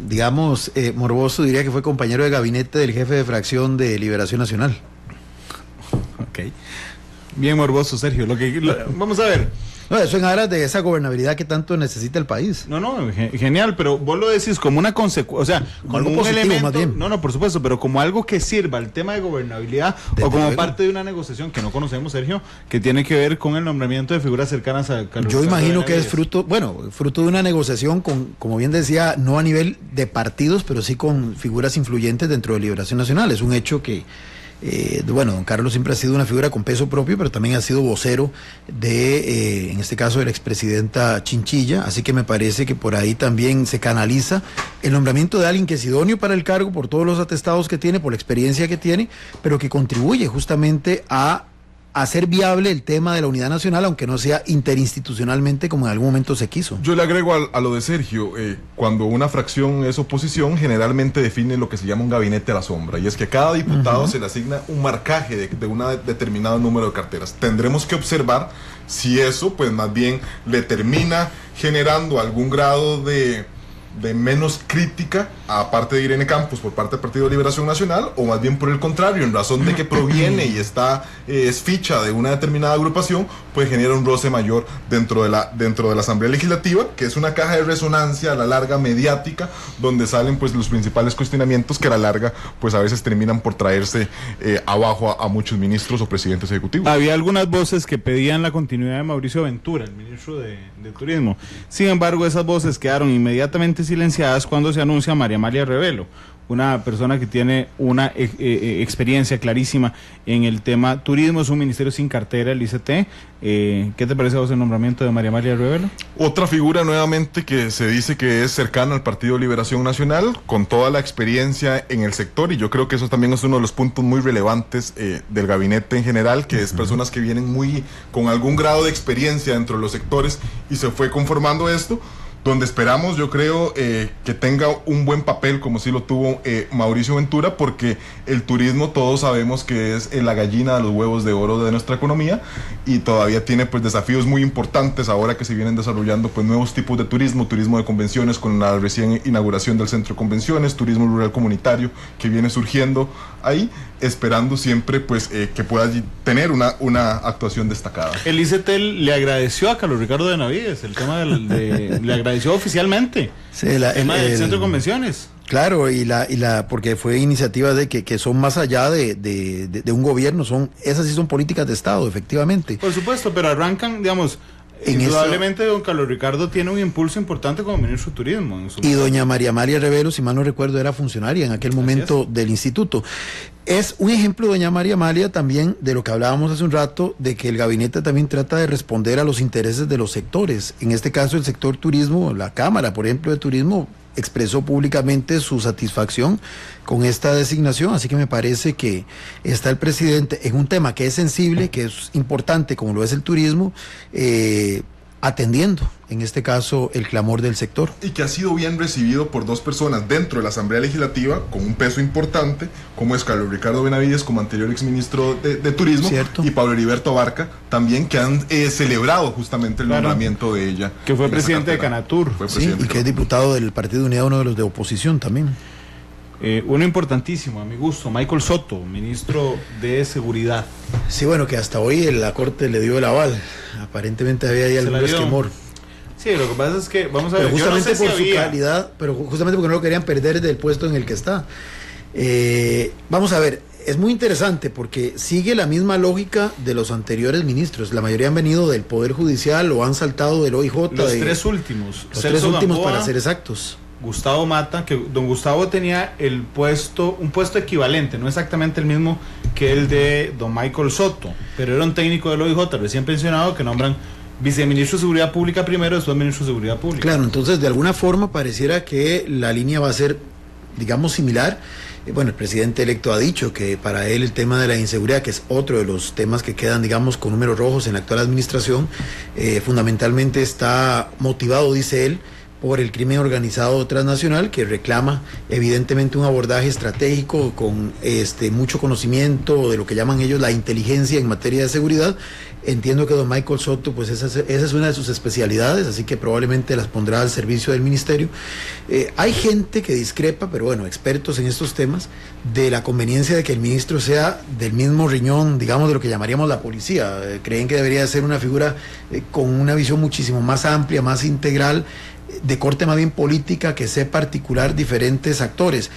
digamos, morboso, diría que fue compañero de gabinete del jefe de fracción de Liberación Nacional. Ok. Bien morboso, Sergio. Vamos a ver. No, eso en aras de esa gobernabilidad que tanto necesita el país. No, genial, pero vos lo decís como una consecuencia, o sea, como algo un positivo, elemento, más bien. No, por supuesto, pero como algo que sirva al tema de gobernabilidad, o como parte de una negociación que no conocemos, Sergio, que tiene que ver con el nombramiento de figuras cercanas a Carlos. Yo imagino que es fruto de una negociación con, como bien decía, no a nivel de partidos, pero sí con figuras influyentes dentro de Liberación Nacional. Es un hecho que don Carlos siempre ha sido una figura con peso propio, pero también ha sido vocero de, en este caso, de la expresidenta Chinchilla, así que me parece que por ahí también se canaliza el nombramiento de alguien que es idóneo para el cargo por todos los atestados que tiene, por la experiencia que tiene, pero que contribuye justamente a hacer viable el tema de la unidad nacional, aunque no sea interinstitucionalmente como en algún momento se quiso. Yo le agrego a lo de Sergio, cuando una fracción es oposición, generalmente define lo que se llama un gabinete a la sombra, y es que a cada diputado se le asigna un marcaje de un determinado número de carteras. Tendremos que observar si eso, pues más bien le termina generando algún grado de menos crítica a parte de Irene Campos por parte del Partido de Liberación Nacional, o más bien por el contrario, en razón de que proviene y es ficha de una determinada agrupación, pues genera un roce mayor dentro de la Asamblea Legislativa, que es una caja de resonancia a la larga mediática, donde salen pues los principales cuestionamientos que a la larga pues a veces terminan por traerse abajo a muchos ministros o presidentes ejecutivos. Había algunas voces que pedían la continuidad de Mauricio Ventura, el ministro de Turismo. Sin embargo, esas voces quedaron inmediatamente silenciadas cuando se anuncia María Amalia Rebelo, una persona que tiene una experiencia clarísima en el tema turismo. Es un ministerio sin cartera, el ICT. ¿Qué te parece a vos el nombramiento de María Amalia Arevalo? Otra figura nuevamente que se dice que es cercana al Partido Liberación Nacional, con toda la experiencia en el sector, y yo creo que eso también es uno de los puntos muy relevantes del gabinete en general, que es personas que vienen con algún grado de experiencia dentro de los sectores, y se fue conformando esto, donde esperamos, yo creo, que tenga un buen papel, como sí lo tuvo Mauricio Ventura, porque el turismo todos sabemos que es la gallina de los huevos de oro de nuestra economía, y todavía tiene pues desafíos muy importantes ahora que se vienen desarrollando pues nuevos tipos de turismo de convenciones con la recién inauguración del centro de convenciones, turismo rural comunitario que viene surgiendo ahí, esperando siempre pues que pueda tener una actuación destacada. El ICT le agradeció a Carlos Ricardo Benavides el tema le agradeció oficialmente el tema del centro de convenciones. Claro, porque fue iniciativas que son más allá de un gobierno, esas sí son políticas de Estado, efectivamente. Por supuesto, pero arrancan, digamos, indudablemente don Carlos Ricardo tiene un impulso importante como ministro de Turismo. Y doña María Amalia Arevalo, si mal no recuerdo, era funcionaria en aquel momento del instituto. Es un ejemplo, doña María Amalia, también de lo que hablábamos hace un rato, de que el gabinete también trata de responder a los intereses de los sectores. En este caso, el sector turismo, la Cámara, por ejemplo, de Turismo, expresó públicamente su satisfacción con esta designación, así que me parece que está el presidente en un tema que es sensible, que es importante, como lo es el turismo, atendiendo, en este caso, el clamor del sector. Y que ha sido bien recibido por dos personas dentro de la Asamblea Legislativa, con un peso importante, como es Carlos Ricardo Benavides, como anterior exministro de Turismo, ¿cierto? Y Pablo Heriberto Abarca, también, que han celebrado justamente el nombramiento de ella. Que fue presidente de Canatur. Y que es diputado del Partido Unidad, uno de los de oposición también. Uno importantísimo, a mi gusto, Michael Soto, ministro de Seguridad. Sí, bueno, que hasta hoy la Corte le dio el aval. Aparentemente había ahí algún esquemor. Sí, lo que pasa es que, vamos a ver, pero justamente yo no sé por su calidad, pero justamente porque no lo querían perder del puesto en el que está. Vamos a ver, es muy interesante porque sigue la misma lógica de los anteriores ministros. La mayoría han venido del Poder Judicial o han saltado del OIJ. Los tres últimos. Los tres últimos, para ser exactos. Gustavo Mata, que don Gustavo tenía un puesto equivalente, no exactamente el mismo que el de don Michael Soto, pero era un técnico del OIJ recién pensionado que nombran viceministro de Seguridad Pública primero, después ministro de Seguridad Pública. Claro, entonces de alguna forma pareciera que la línea va a ser, digamos, similar. Bueno, el presidente electo ha dicho que para él el tema de la inseguridad, que es otro de los temas que quedan, digamos, con números rojos en la actual administración, fundamentalmente está motivado, dice él, por el crimen organizado transnacional, que reclama evidentemente un abordaje estratégico con mucho conocimiento de lo que llaman ellos la inteligencia en materia de seguridad. Entiendo que don Michael Soto, pues esa es una de sus especialidades, así que probablemente las pondrá al servicio del ministerio. Hay gente que discrepa, pero bueno, expertos en estos temas, de la conveniencia de que el ministro sea del mismo riñón, digamos, de lo que llamaríamos la policía. Creen que debería ser una figura con una visión muchísimo más amplia, más integral, de corte más bien política, que sepa articular diferentes actores.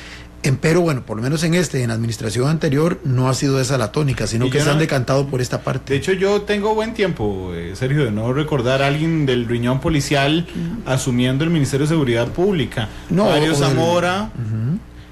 Pero bueno, por lo menos en la administración anterior no ha sido esa la tónica, sino que se han decantado por esta parte. De hecho, yo tengo buen tiempo, Sergio, de no recordar a alguien del riñón policial asumiendo el Ministerio de Seguridad Pública. Mario Zamora,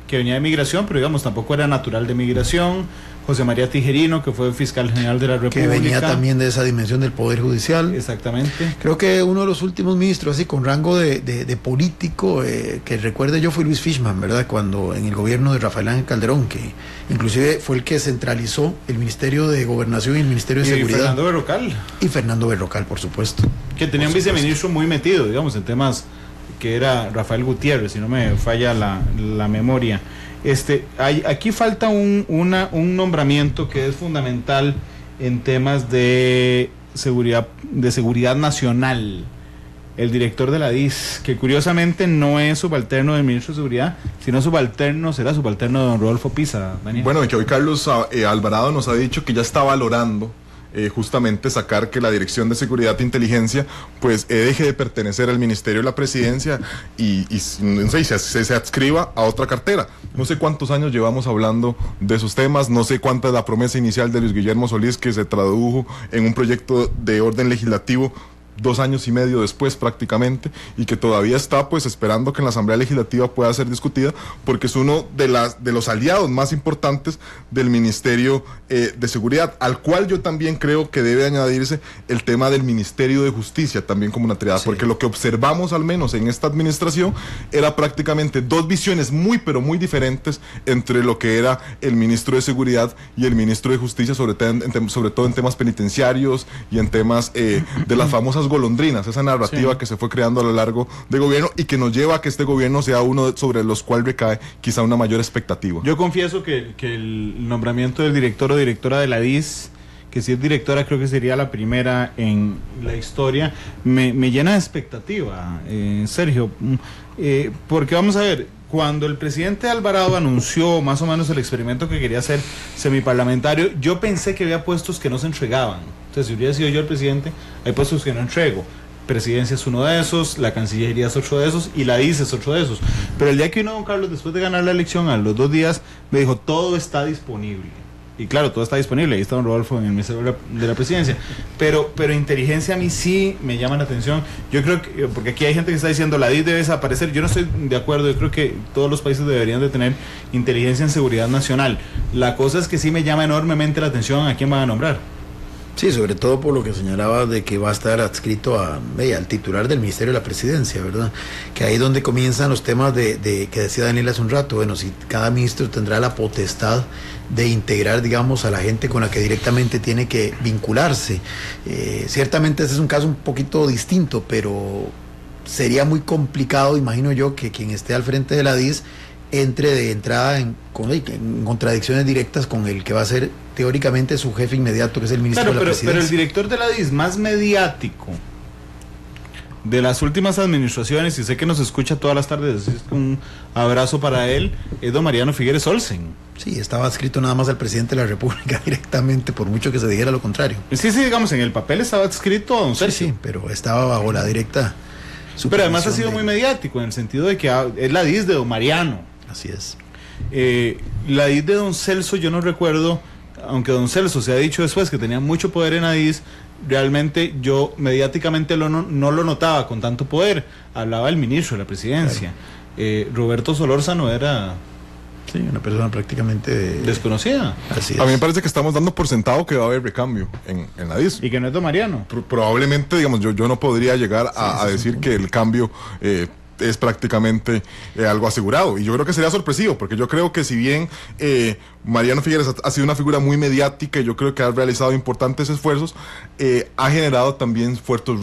que venía de Migración, pero digamos tampoco era natural de Migración. José María Tijerino, que fue fiscal general de la República. Que venía también de esa dimensión del Poder Judicial. Exactamente. Creo que uno de los últimos ministros, así con rango de político, que recuerde yo, fue Luis Fishman, ¿verdad? Cuando en el gobierno de Rafael Ángel Calderón, que inclusive fue el que centralizó el Ministerio de Gobernación y el Ministerio de Seguridad. Y Fernando Berrocal. Y Fernando Berrocal, por supuesto. Que tenía un viceministro muy metido, digamos, en temas, que era Rafael Gutiérrez, si no me falla la memoria. Aquí falta un nombramiento que es fundamental en temas de seguridad nacional. El director de la DIS, que curiosamente no es subalterno del ministro de Seguridad, sino será subalterno de don Rodolfo Pisa, Daniel. Bueno, que hoy Carlos Alvarado nos ha dicho que ya está valorando justamente sacar que la Dirección de Seguridad e Inteligencia pues deje de pertenecer al Ministerio de la Presidencia y no sé, se adscriba a otra cartera. No sé cuántos años llevamos hablando de esos temas, no sé cuánta es la promesa inicial de Luis Guillermo Solís, que se tradujo en un proyecto de orden legislativo 2 años y medio después prácticamente, y que todavía está pues esperando que en la Asamblea Legislativa pueda ser discutida, porque es uno de los aliados más importantes del Ministerio de Seguridad, al cual yo también creo que debe añadirse el tema del Ministerio de Justicia también como una triada, porque lo que observamos al menos en esta administración era prácticamente dos visiones muy pero muy diferentes entre lo que era el ministro de Seguridad y el ministro de Justicia, sobre todo en temas penitenciarios y en temas de las famosas golondrinas, esa narrativa que se fue creando a lo largo del gobierno y que nos lleva a que este gobierno sea uno sobre los cuales recae quizá una mayor expectativa. Yo confieso que el nombramiento del director o directora de la DIS, que si es directora creo que sería la primera en la historia, me llena de expectativa, Sergio, porque vamos a ver, cuando el presidente Alvarado anunció más o menos el experimento que quería hacer semiparlamentario, yo pensé que había puestos que no se entregaban. Entonces, si hubiera sido yo el presidente, hay puestos que no entrego. Presidencia es uno de esos, la Cancillería es otro de esos y la DIS es otro de esos. Pero el día que vino don Carlos, después de ganar la elección, a los 2 días, me dijo, todo está disponible. Y claro, todo está disponible, ahí está don Rodolfo en el Ministerio de la Presidencia. Pero inteligencia a mí sí me llama la atención. Yo creo que, porque aquí hay gente que está diciendo la DIS debe desaparecer, yo no estoy de acuerdo, yo creo que todos los países deberían de tener inteligencia en seguridad nacional. La cosa es que sí me llama enormemente la atención a quién van a nombrar. Sí, sobre todo por lo que señalaba de que va a estar adscrito al titular del Ministerio de la Presidencia, ¿verdad? Que ahí es donde comienzan los temas de que decía Daniel hace un rato, bueno, si cada ministro tendrá la potestad de integrar, digamos, a la gente con la que directamente tiene que vincularse. Ciertamente ese es un caso un poquito distinto, pero sería muy complicado, imagino yo, que quien esté al frente de la DIS entre de entrada en contradicciones directas con el que va a ser teóricamente su jefe inmediato, que es el ministro de la Presidencia. Pero el director de la DIS más mediático de las últimas administraciones, y sé que nos escucha todas las tardes, así es que un abrazo para él, es don Mariano Figueres Olsen. Sí, estaba adscrito nada más al presidente de la República directamente, por mucho que se dijera lo contrario. Sí, digamos, en el papel estaba adscrito a don Sergio. Sí, pero estaba bajo la directa supervisión. Pero además ha sido muy mediático, en el sentido de que es la DIS de don Mariano. Así es. La DIS de don Celso, yo no recuerdo, aunque don Celso se ha dicho después que tenía mucho poder en la DIS, realmente yo mediáticamente no lo notaba con tanto poder. Hablaba el ministro de la Presidencia. Claro. Roberto Solórzano era... Sí, una persona prácticamente desconocida. Así es. A mí me parece que estamos dando por sentado que va a haber recambio en la DIS. Y que no es don Mariano. Probablemente, digamos, yo no podría llegar a decir que el cambio es prácticamente algo asegurado, y yo creo que sería sorpresivo, porque yo creo que si bien Mariano Figueres ha sido una figura muy mediática y yo creo que ha realizado importantes esfuerzos, ha generado también fuertes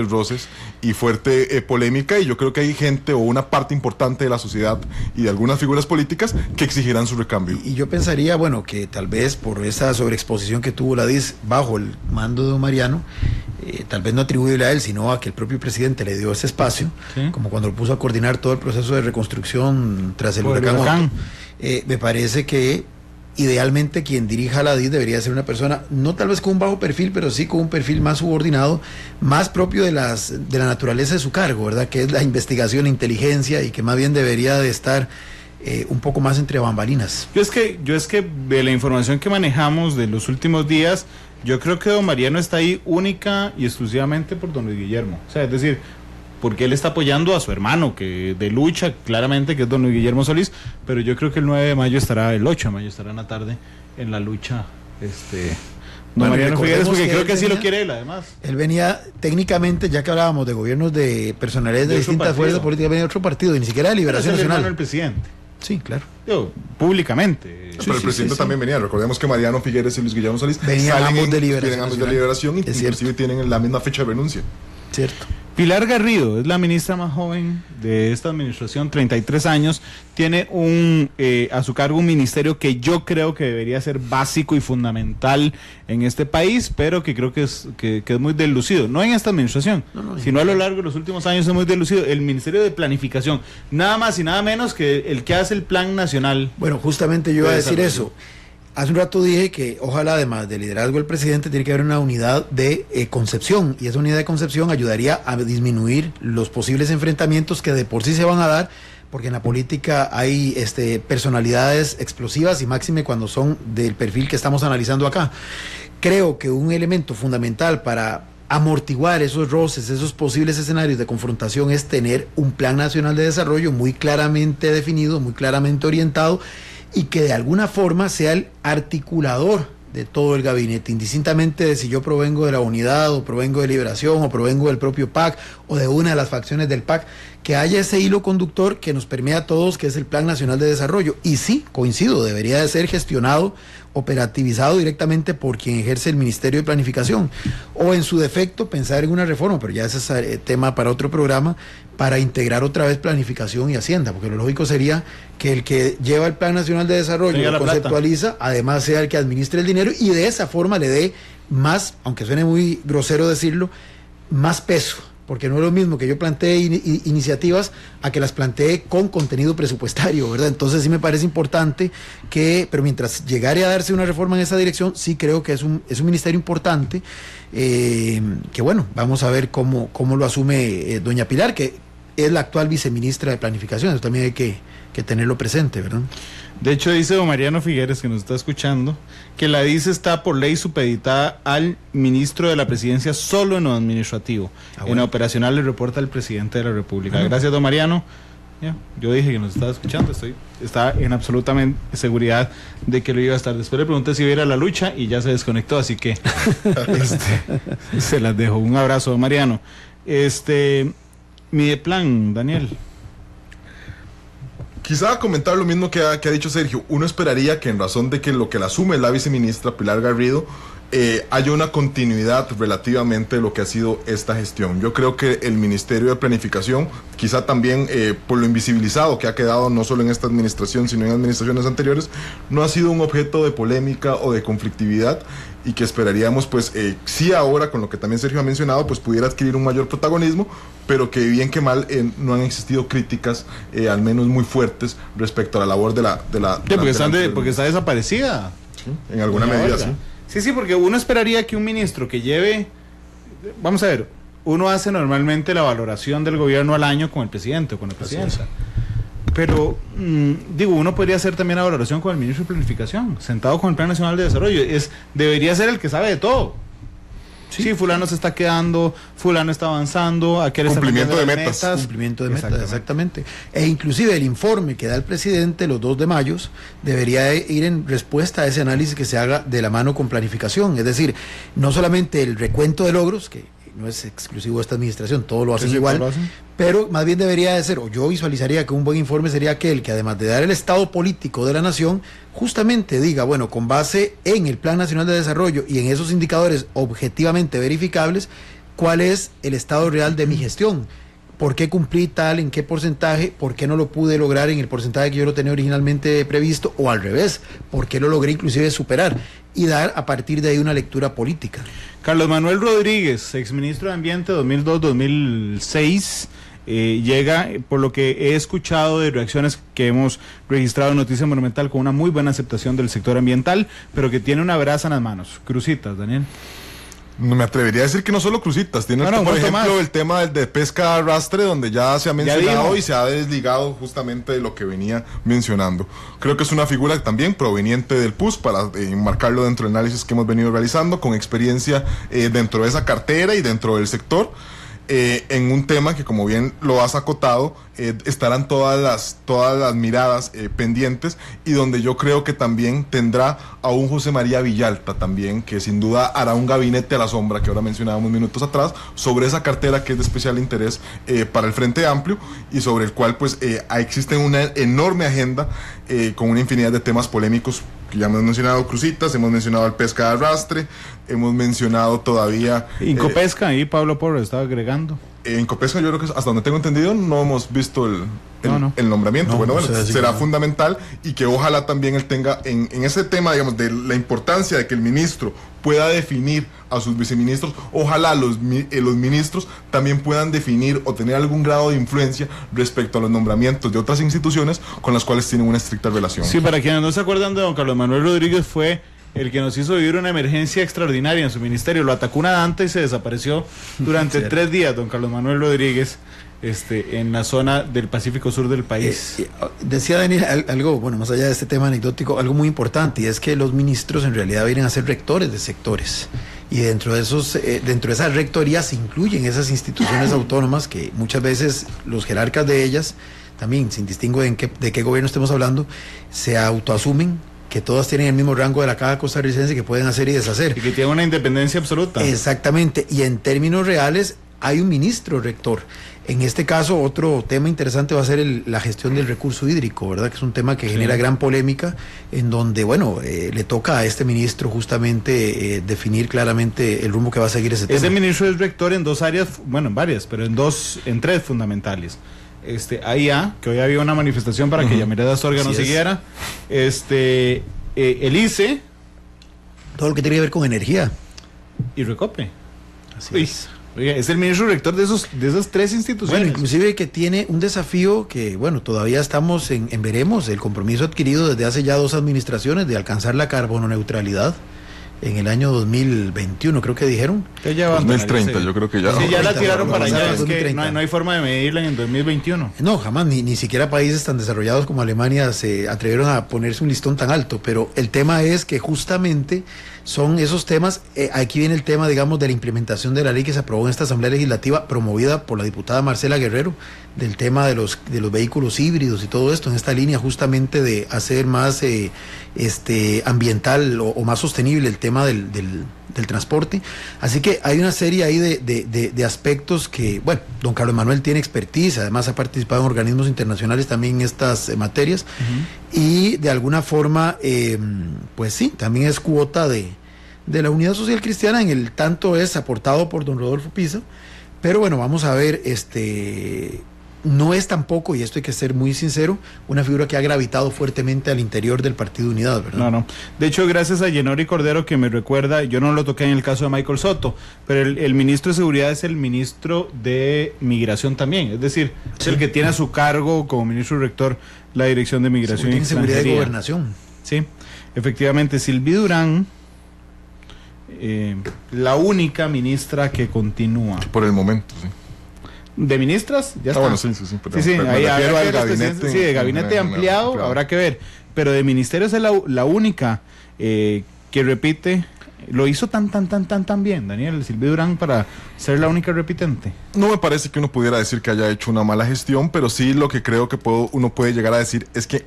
roces y fuerte polémica, y yo creo que hay gente o una parte importante de la sociedad y de algunas figuras políticas que exigirán su recambio. Y yo pensaría, bueno, que tal vez por esa sobreexposición que tuvo la DIS bajo el mando de don Mariano, tal vez no atribuible a él, sino a que el propio presidente le dio ese espacio, ¿sí? Como cuando lo puso a coordinar todo el proceso de reconstrucción tras el huracán. Me parece que idealmente quien dirija la DIS debería ser una persona, no tal vez con un bajo perfil, pero sí con un perfil más subordinado, más propio de la naturaleza de su cargo, ¿verdad? Que es la investigación, la inteligencia, y que más bien debería de estar un poco más entre bambalinas. Yo es que de la información que manejamos de los últimos días, yo creo que don Mariano está ahí única y exclusivamente por don Luis Guillermo. O sea, es decir, porque él está apoyando a su hermano, que de lucha, claramente, que es don Luis Guillermo Solís, pero yo creo que el 8 de mayo estará en la tarde en la lucha, don Mariano Figueres, porque creo que así lo quiere él, además. Él venía, técnicamente, ya que hablábamos de gobiernos de personalidades de distintas fuerzas políticas, venía de otro partido, y ni siquiera de Liberación Nacional. El presidente. Sí, claro. Públicamente. Pero el presidente también venía. Recordemos que Mariano Figueres y Luis Guillermo Solís venían ambos de Liberación y inclusive tienen la misma fecha de renuncia. Cierto. Pilar Garrido es la ministra más joven de esta administración, 33 años, tiene a su cargo un ministerio que yo creo que debería ser básico y fundamental en este país, pero que creo que es muy deslucido, no en esta administración, sino a lo largo de los últimos años es muy deslucido, el Ministerio de Planificación, nada más y nada menos que el que hace el Plan Nacional. Bueno, justamente yo iba a decir eso. Hace un rato dije que ojalá, además del liderazgo del presidente, tiene que haber una unidad de concepción, y esa unidad de concepción ayudaría a disminuir los posibles enfrentamientos que de por sí se van a dar, porque en la política hay personalidades explosivas, y máxime cuando son del perfil que estamos analizando acá. Creo que un elemento fundamental para amortiguar esos roces, esos posibles escenarios de confrontación, es tener un plan nacional de desarrollo muy claramente definido, muy claramente orientado, y que de alguna forma sea el articulador de todo el gabinete, indistintamente de si yo provengo de la unidad, o provengo de Liberación, o provengo del propio PAC, o de una de las facciones del PAC, que haya ese hilo conductor que nos permea a todos, que es el Plan Nacional de Desarrollo. Y sí, coincido, debería de ser gestionado, operativizado directamente por quien ejerce el Ministerio de Planificación, o en su defecto pensar en una reforma, pero ya ese es tema para otro programa, para integrar otra vez Planificación y Hacienda, porque lo lógico sería que el que lleva el Plan Nacional de Desarrollo, lo conceptualiza, además sea el que administre el dinero, y de esa forma le dé más, aunque suene muy grosero decirlo, más peso, porque no es lo mismo que yo plantee iniciativas a que las plantee con contenido presupuestario, ¿verdad? Entonces sí me parece importante que, pero mientras llegare a darse una reforma en esa dirección, sí creo que es un ministerio importante, que bueno, vamos a ver cómo lo asume doña Pilar, que es la actual viceministra de Planificación. Eso también hay que tenerlo presente, ¿verdad? De hecho, dice don Mariano Figueres, que nos está escuchando, que la DICE está por ley supeditada al ministro de la Presidencia solo en lo administrativo. En lo operacional le reporta al presidente de la República. Gracias, don Mariano. Ya, yo dije que nos estaba escuchando, estaba en absolutamente seguridad de que lo iba a estar. Después le pregunté si iba a ir a la lucha y ya se desconectó, así que se las dejo. Un abrazo, don Mariano. Mi plan, Daniel. Quizá comentar lo mismo que ha dicho Sergio. Uno esperaría que, en razón de que lo que la asume la viceministra Pilar Garrido, haya una continuidad relativamente de lo que ha sido esta gestión. Yo creo que el Ministerio de Planificación, quizá también por lo invisibilizado que ha quedado no solo en esta administración, sino en administraciones anteriores, no ha sido un objeto de polémica o de conflictividad, y que esperaríamos, pues, sí ahora, con lo que también Sergio ha mencionado, pues pudiera adquirir un mayor protagonismo, pero que bien que mal no han existido críticas, al menos muy fuertes, respecto a la labor de la porque está desaparecida. ¿Sí? En alguna medida, sí. Sí, porque uno esperaría que un ministro que lleve, vamos a ver, uno hace normalmente la valoración del gobierno al año con el presidente o con la presidenta. Pero, uno podría hacer también la valoración con el ministro de Planificación, sentado con el Plan Nacional de Desarrollo. Debería ser el que sabe de todo. Sí, fulano se está quedando, fulano está avanzando, aquel está cumplimiento de metas. Cumplimiento de metas, exactamente. E inclusive el informe que da el presidente los 2 de mayo debería ir en respuesta a ese análisis que se haga de la mano con Planificación. Es decir, no solamente el recuento de logros, que no es exclusivo de esta administración, todo lo hacen igual, pero más bien debería de ser, o yo visualizaría que un buen informe sería aquel que, además de dar el estado político de la nación, justamente diga, bueno, con base en el Plan Nacional de Desarrollo y en esos indicadores objetivamente verificables, cuál es el estado real de mi gestión. ¿Por qué cumplí tal, en qué porcentaje? ¿Por qué no lo pude lograr en el porcentaje que yo lo tenía originalmente previsto? O al revés, ¿por qué lo logré inclusive superar? Y dar a partir de ahí una lectura política. Carlos Manuel Rodríguez, exministro de Ambiente 2002-2006, llega, por lo que he escuchado de reacciones que hemos registrado en Noticia Monumental, con una muy buena aceptación del sector ambiental, pero que tiene una brasa en las manos. Crucitas, Daniel. No me atrevería a decir que no solo crucitas, tiene por ejemplo el tema de pesca de arrastre, donde ya se ha mencionado y se ha desligado justamente de lo que venía mencionando. Creo que es una figura también proveniente del PUS, para enmarcarlo dentro del análisis que hemos venido realizando, con experiencia dentro de esa cartera y dentro del sector. En un tema que, como bien lo has acotado, estarán todas las miradas pendientes, y donde yo creo que también tendrá a un José María Villalta también, que sin duda hará un gabinete a la sombra, que ahora mencionábamos minutos atrás, sobre esa cartera que es de especial interés para el Frente Amplio, y sobre el cual pues existe una enorme agenda con una infinidad de temas polémicos, que ya hemos mencionado crucitas, hemos mencionado el pesca de arrastre, hemos mencionado todavía... Incopesca, ahí Pablo Porras estaba agregando. En Copesca, yo creo que hasta donde tengo entendido no hemos visto el nombramiento. Bueno, será fundamental, y que ojalá también él tenga en ese tema, digamos, de la importancia de que el ministro pueda definir a sus viceministros. Ojalá los ministros también puedan definir o tener algún grado de influencia respecto a los nombramientos de otras instituciones con las cuales tienen una estricta relación. Sí, para quienes no se acuerdan de don Carlos Manuel Rodríguez, fue el que nos hizo vivir una emergencia extraordinaria en su ministerio. Lo atacó una danta y se desapareció durante 3 días, don Carlos Manuel Rodríguez, en la zona del Pacífico Sur del país. Decía Daniel algo, bueno, más allá de este tema anecdótico, algo muy importante, y es que los ministros en realidad vienen a ser rectores de sectores. Y dentro de esas rectorías se incluyen esas instituciones autónomas que muchas veces los jerarcas de ellas, también sin distingo de qué gobierno estemos hablando, se autoasumen que todas tienen el mismo rango de la caja costarricense, que pueden hacer y deshacer. Y que tienen una independencia absoluta. Exactamente, y en términos reales hay un ministro rector. En este caso, otro tema interesante va a ser la gestión del recurso hídrico, ¿verdad? Que es un tema que genera gran polémica, en donde, bueno, le toca a este ministro justamente definir claramente el rumbo que va a seguir ese tema. Ese ministro es rector en dos áreas, bueno, en varias, pero en tres fundamentales. AIA, que hoy había una manifestación para que Yamireda Astorga no siguiera. El ICE. Todo lo que tiene que ver con energía. Y Recope. Así es. Oiga, es el ministro rector de esas tres instituciones. Bueno, inclusive que tiene un desafío que, bueno, todavía estamos en veremos, el compromiso adquirido desde hace ya 2 administraciones de alcanzar la carbono-neutralidad en el año 2021, creo que dijeron. 2030, yo creo que ya. Sí, ya la tiraron para allá, es que no hay forma de medirla en el 2021. No, jamás, ni siquiera países tan desarrollados como Alemania se atrevieron a ponerse un listón tan alto, pero el tema es que justamente son esos temas, aquí viene el tema, digamos, de la implementación de la ley que se aprobó en esta Asamblea Legislativa, promovida por la diputada Marcela Guerrero, del tema de los vehículos híbridos y todo esto, en esta línea justamente de hacer más ambiental o más sostenible el tema del transporte. Así que hay una serie ahí de aspectos que, bueno, don Carlos Manuel tiene expertise, además ha participado en organismos internacionales también en estas materias, y de alguna forma, pues sí, también es cuota de la Unidad Social Cristiana, en el tanto es aportado por don Rodolfo Pisa, pero bueno, vamos a ver, no es tampoco, y esto hay que ser muy sincero, una figura que ha gravitado fuertemente al interior del Partido Unidad, ¿verdad? No. De hecho, gracias a Yenori Cordero, que me recuerda, yo no lo toqué en el caso de Michael Soto, pero el ministro de Seguridad es el ministro de Migración también, es decir, es el que tiene a su cargo como ministro rector la Dirección de Migración y Seguridad y Gobernación. Sí, efectivamente, Sylvie Durán, la única ministra que continúa. Por el momento, sí. ¿De ministras? Ya está. Bueno, sí. Pero ahí refiero al gabinete. Sí, de gabinete ampliado, habrá que ver. Pero de ministerios es la única que repite. Lo hizo tan bien, Daniel Sylvie Durán, para ser la única repitente. No me parece que uno pudiera decir que haya hecho una mala gestión, pero sí lo que creo que uno puede llegar a decir es que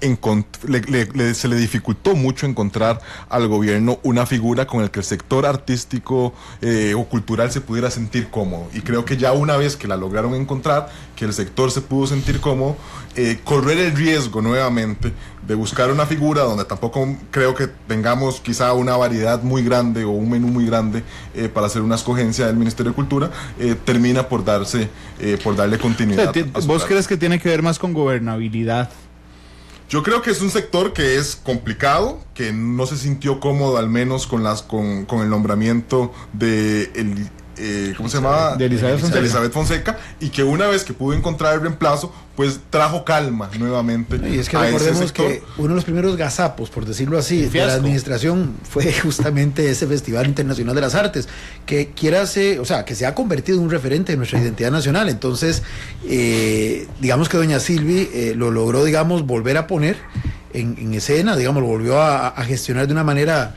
se le dificultó mucho encontrar al gobierno una figura con el que el sector artístico o cultural se pudiera sentir cómodo. Y creo que ya una vez que la lograron encontrar, que el sector se pudo sentir cómodo, correr el riesgo nuevamente de buscar una figura donde tampoco creo que tengamos quizá una variedad muy grande o un menú muy grande para hacer una escogencia del Ministerio de Cultura, termina por darle continuidad. O sea, ¿vos crees que tiene que ver más con gobernabilidad? Yo creo que es un sector que es complicado, que no se sintió cómodo al menos con el nombramiento de ¿cómo se llamaba? De Elizabeth Fonseca, y que una vez que pudo encontrar el reemplazo, pues trajo calma nuevamente. Y es que recordemos que uno de los primeros gazapos, por decirlo así, de la administración fue justamente ese Festival Internacional de las Artes, que que se ha convertido en un referente de nuestra identidad nacional. Entonces, digamos que doña Sylvie lo logró, digamos, volver a poner en escena, digamos, lo volvió a gestionar de una manera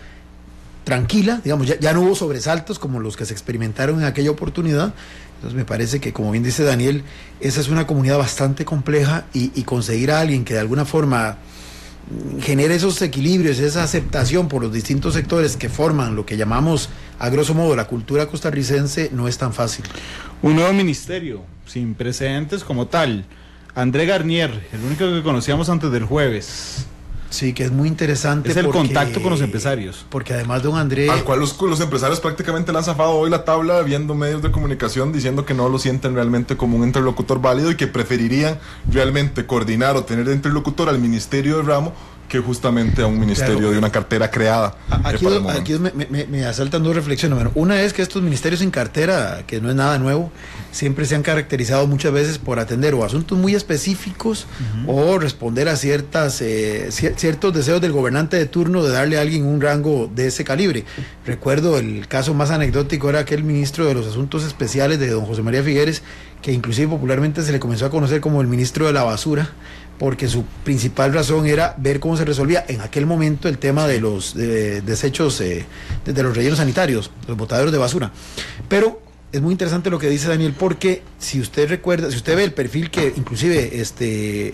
tranquila, digamos, ya no hubo sobresaltos como los que se experimentaron en aquella oportunidad. Entonces me parece que, como bien dice Daniel, esa es una comunidad bastante compleja, y conseguir a alguien que de alguna forma genere esos equilibrios, esa aceptación por los distintos sectores que forman lo que llamamos a grosso modo la cultura costarricense, no es tan fácil. Un nuevo ministerio sin precedentes como tal. André Garnier, el único que conocíamos antes del jueves. Sí, que es muy interesante. Es el contacto con los empresarios. Porque además don André... Al cual los empresarios prácticamente le han zafado hoy la tabla, viendo medios de comunicación diciendo que no lo sienten realmente como un interlocutor válido y que preferirían realmente coordinar o tener de interlocutor al Ministerio de Ramo que justamente a un ministerio de una cartera creada. Aquí me asaltan dos reflexiones. Bueno, una es que estos ministerios en cartera, que no es nada nuevo, siempre se han caracterizado muchas veces por atender o asuntos muy específicos o responder a ciertos deseos del gobernante de turno de darle a alguien un rango de ese calibre. Recuerdo el caso más anecdótico, era aquel ministro de los Asuntos Especiales de don José María Figueres, que inclusive popularmente se le comenzó a conocer como el ministro de la basura, porque su principal razón era ver cómo se resolvía en aquel momento el tema de los desechos de los rellenos sanitarios, los botaderos de basura. Pero es muy interesante lo que dice Daniel, porque si usted recuerda, si usted ve el perfil que inclusive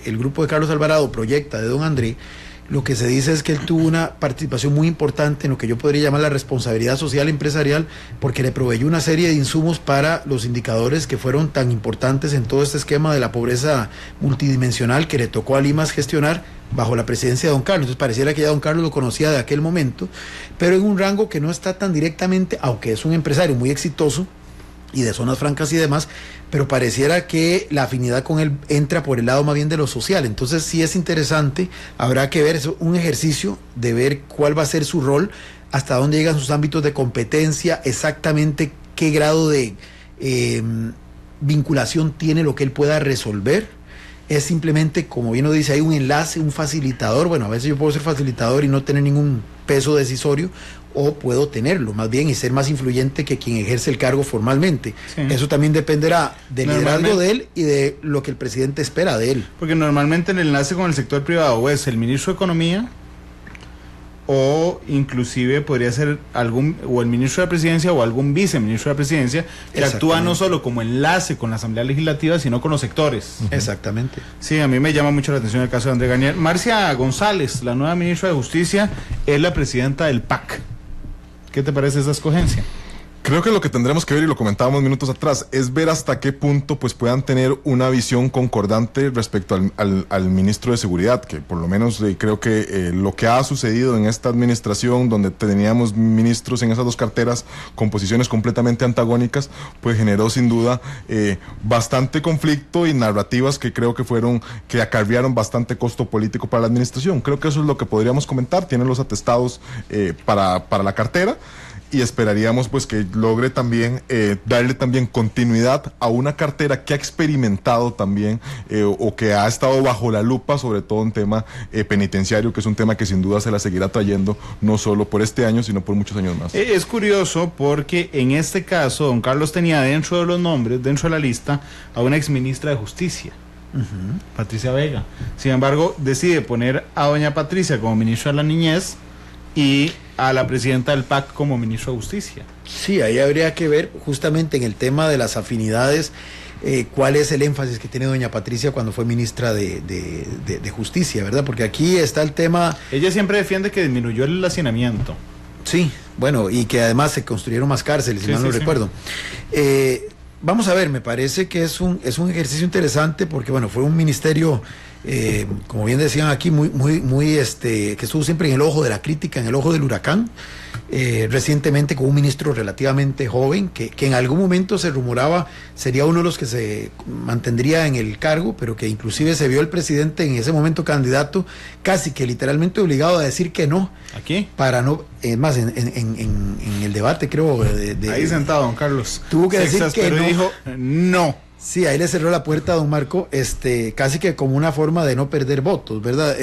el grupo de Carlos Alvarado proyecta de don André, lo que se dice es que él tuvo una participación muy importante en lo que yo podría llamar la responsabilidad social empresarial, porque le proveyó una serie de insumos para los indicadores que fueron tan importantes en todo este esquema de la pobreza multidimensional que le tocó a Limas gestionar bajo la presidencia de don Carlos. Entonces pareciera que ya don Carlos lo conocía de aquel momento, pero en un rango que no está tan directamente, aunque es un empresario muy exitoso y de zonas francas y demás, pero pareciera que la afinidad con él entra por el lado más bien de lo social. Entonces sí es interesante, habrá que ver, es un ejercicio de ver cuál va a ser su rol, hasta dónde llegan sus ámbitos de competencia, exactamente qué grado de vinculación tiene lo que él pueda resolver. Es simplemente, como bien lo dice, hay un enlace, un facilitador. Bueno, a veces yo puedo ser facilitador y no tener ningún peso decisorio, o puedo tenerlo más bien y ser más influyente que quien ejerce el cargo formalmente. Sí. Eso también dependerá del liderazgo de él y de lo que el presidente espera de él. Porque normalmente el enlace con el sector privado o es el ministro de Economía, o inclusive podría ser o el ministro de la Presidencia o algún viceministro de la Presidencia, que actúa no solo como enlace con la Asamblea Legislativa, sino con los sectores. Exactamente. Sí, a mí me llama mucho la atención el caso de André Garnier. Marcia González, la nueva ministra de Justicia, es la presidenta del PAC. ¿Qué te parece esa escogencia? Creo que lo que tendremos que ver, y lo comentábamos minutos atrás, es ver hasta qué punto pues puedan tener una visión concordante respecto al ministro de Seguridad, que por lo menos creo que lo que ha sucedido en esta administración, donde teníamos ministros en esas dos carteras con posiciones completamente antagónicas, pues generó sin duda bastante conflicto y narrativas que creo que acarrearon bastante costo político para la administración. Creo que eso es lo que podríamos comentar. Tienen los atestados para la cartera, y esperaríamos pues que logre también darle también continuidad a una cartera que ha experimentado también o que ha estado bajo la lupa, sobre todo en tema penitenciario, que es un tema que sin duda se la seguirá trayendo no solo por este año, sino por muchos años más. Es curioso porque en este caso don Carlos tenía dentro de los nombres, dentro de la lista, a una exministra de Justicia, Patricia Vega. Sin embargo, decide poner a doña Patricia como ministra de la Niñez y a la presidenta del PAC como ministro de Justicia. Sí, ahí habría que ver justamente en el tema de las afinidades, cuál es el énfasis que tiene doña Patricia cuando fue ministra de Justicia, ¿verdad? Porque aquí está el tema... Ella siempre defiende que disminuyó el hacinamiento. Sí, bueno, y que además se construyeron más cárceles, si mal no recuerdo. Vamos a ver, me parece que es un ejercicio interesante porque, bueno, fue un ministerio... como bien decían aquí, muy que estuvo siempre en el ojo de la crítica, en el ojo del huracán, recientemente con un ministro relativamente joven, que en algún momento se rumoraba sería uno de los que se mantendría en el cargo, pero que inclusive se vio el presidente en ese momento candidato, casi que literalmente obligado a decir que no. ¿Aquí? Para no, es más, en el debate creo ahí sentado don Carlos tuvo que decir que no. Dijo no. Sí, ahí le cerró la puerta a don Marco, casi que como una forma de no perder votos, ¿verdad?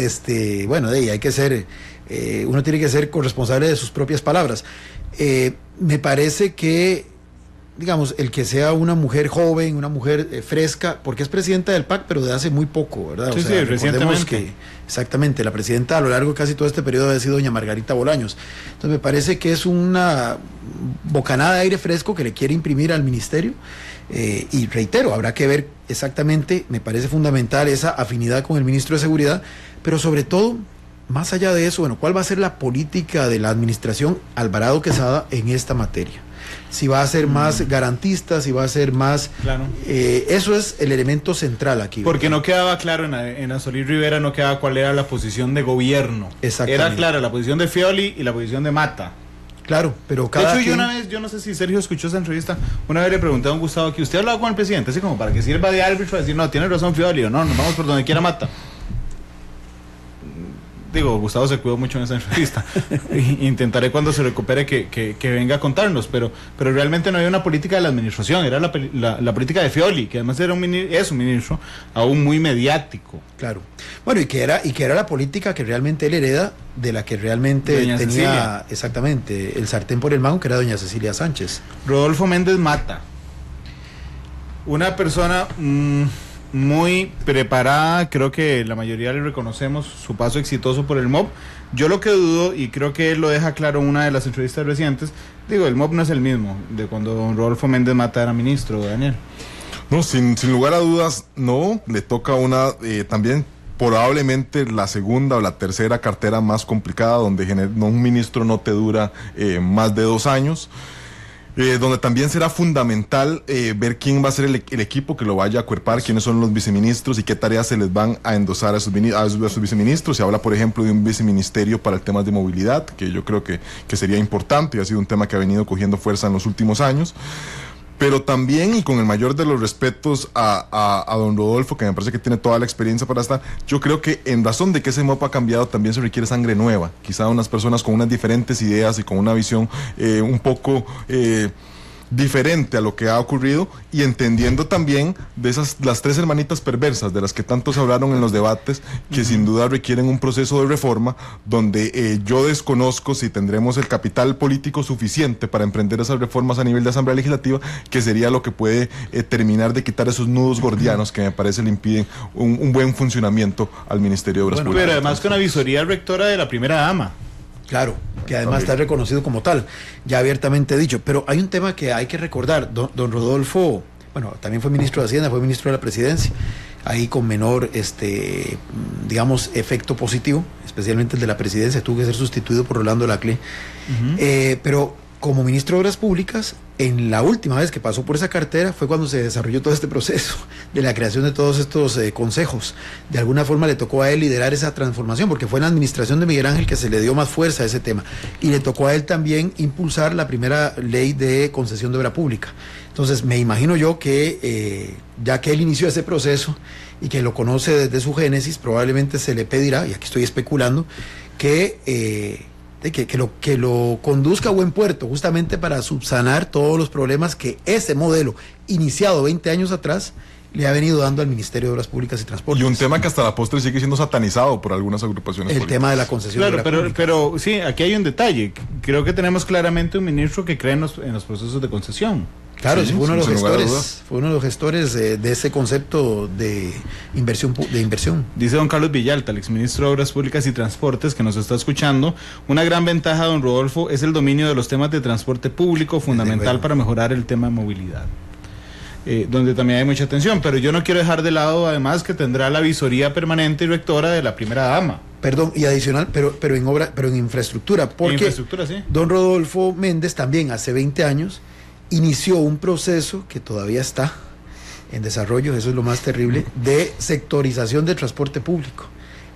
Bueno, hay que ser, uno tiene que ser corresponsable de sus propias palabras. Me parece que, digamos, el que sea una mujer joven, una mujer fresca, porque es presidenta del PAC, pero de hace muy poco, ¿verdad? Sí, recientemente. Exactamente, la presidenta a lo largo de casi todo este periodo ha sido doña Margarita Bolaños. Entonces me parece que es una bocanada de aire fresco que le quiere imprimir al ministerio. Y reitero, habrá que ver exactamente, me parece fundamental esa afinidad con el ministro de Seguridad, pero sobre todo, más allá de eso, bueno, ¿cuál va a ser la política de la administración Alvarado Quesada en esta materia? Si va a ser más garantista, si va a ser más... Claro. Eso es el elemento central aquí. Porque no quedaba claro en Azolí Rivera, no quedaba cuál era la posición de gobierno. Exactamente. Era clara la posición de Fioli y la posición de Mata. Claro, pero cada de hecho, yo una vez, yo no sé si Sergio escuchó esa entrevista, una vez le pregunté a don Gustavo que usted hablaba con el presidente, así como para que sirva de árbitro, a decir, no, tiene razón Fioli, o no, nos vamos por donde quiera Mata. Digo, Gustavo se cuidó mucho en esa entrevista. Intentaré cuando se recupere que venga a contarnos, pero realmente no había una política de la administración, era la política de Fioli, que además era un ministro aún muy mediático. Claro. Bueno, y que era la política que realmente él hereda, de la que realmente doña tenía Cecilia. Exactamente el sartén por el mango, que era doña Cecilia Sánchez. Rodolfo Méndez Mata. Una persona muy preparada, creo que la mayoría le reconocemos su paso exitoso por el MOP. Yo lo que dudo, y creo que él lo deja claro en una de las entrevistas recientes, digo, el MOP no es el mismo de cuando don Rodolfo Méndez Mata era ministro, Daniel. No, sin lugar a dudas, no, le toca una también probablemente la segunda o la tercera cartera más complicada, donde un ministro no te dura más de 2 años. Donde también será fundamental ver quién va a ser el equipo que lo vaya a acuerpar, quiénes son los viceministros y qué tareas se les van a endosar a esos viceministros. Se habla, por ejemplo, de un viceministerio para el tema de movilidad, que yo creo que sería importante y ha sido un tema que ha venido cogiendo fuerza en los últimos años. Pero también, y con el mayor de los respetos a don Rodolfo, que me parece que tiene toda la experiencia para estar, yo creo que en razón de que ese MOP ha cambiado, también se requiere sangre nueva, quizá unas personas con unas diferentes ideas y con una visión un poco diferente a lo que ha ocurrido, y entendiendo también de las 3 hermanitas perversas de las que tanto se hablaron en los debates, que sin duda requieren un proceso de reforma donde yo desconozco si tendremos el capital político suficiente para emprender esas reformas a nivel de Asamblea Legislativa, que sería lo que puede terminar de quitar esos nudos gordianos que me parece le impiden un buen funcionamiento al Ministerio de Obras Públicas. Pero además con la visoría rectora de la primera dama. Claro, que además está reconocido como tal, ya abiertamente dicho. Pero hay un tema que hay que recordar. Don Rodolfo, bueno, también fue ministro de Hacienda, fue ministro de la Presidencia, ahí con menor, digamos, efecto positivo, especialmente el de la Presidencia, tuvo que ser sustituido por Rolando Laclé. Pero como ministro de Obras Públicas, en la última vez que pasó por esa cartera fue cuando se desarrolló todo este proceso de la creación de todos estos consejos. De alguna forma le tocó a él liderar esa transformación, porque fue en la administración de Miguel Ángel que se le dio más fuerza a ese tema. Y le tocó a él también impulsar la primera ley de concesión de obra pública. Entonces me imagino yo que ya que él inició ese proceso y que lo conoce desde su génesis, probablemente se le pedirá, y aquí estoy especulando, que lo conduzca a buen puerto, justamente para subsanar todos los problemas que ese modelo, iniciado 20 años atrás, le ha venido dando al Ministerio de Obras Públicas y Transportes. Y un tema que hasta la postre sigue siendo satanizado por algunas agrupaciones políticas. El tema de la concesión de obra pública. Pero sí, aquí hay un detalle. Creo que tenemos claramente un ministro que cree en los procesos de concesión. Claro, sí, fue uno de los gestores de ese concepto de inversión. Dice don Carlos Villalta, el exministro de Obras Públicas y Transportes, que nos está escuchando: una gran ventaja, don Rodolfo, es el dominio de los temas de transporte público, fundamental para mejorar el tema de movilidad. Donde también hay mucha atención, pero yo no quiero dejar de lado además que tendrá la visoría permanente y rectora de la primera dama. Perdón, y adicional, pero en infraestructura, porque sí. Don Rodolfo Méndez también hace 20 años inició un proceso que todavía está en desarrollo, eso es lo más terrible, de sectorización del transporte público.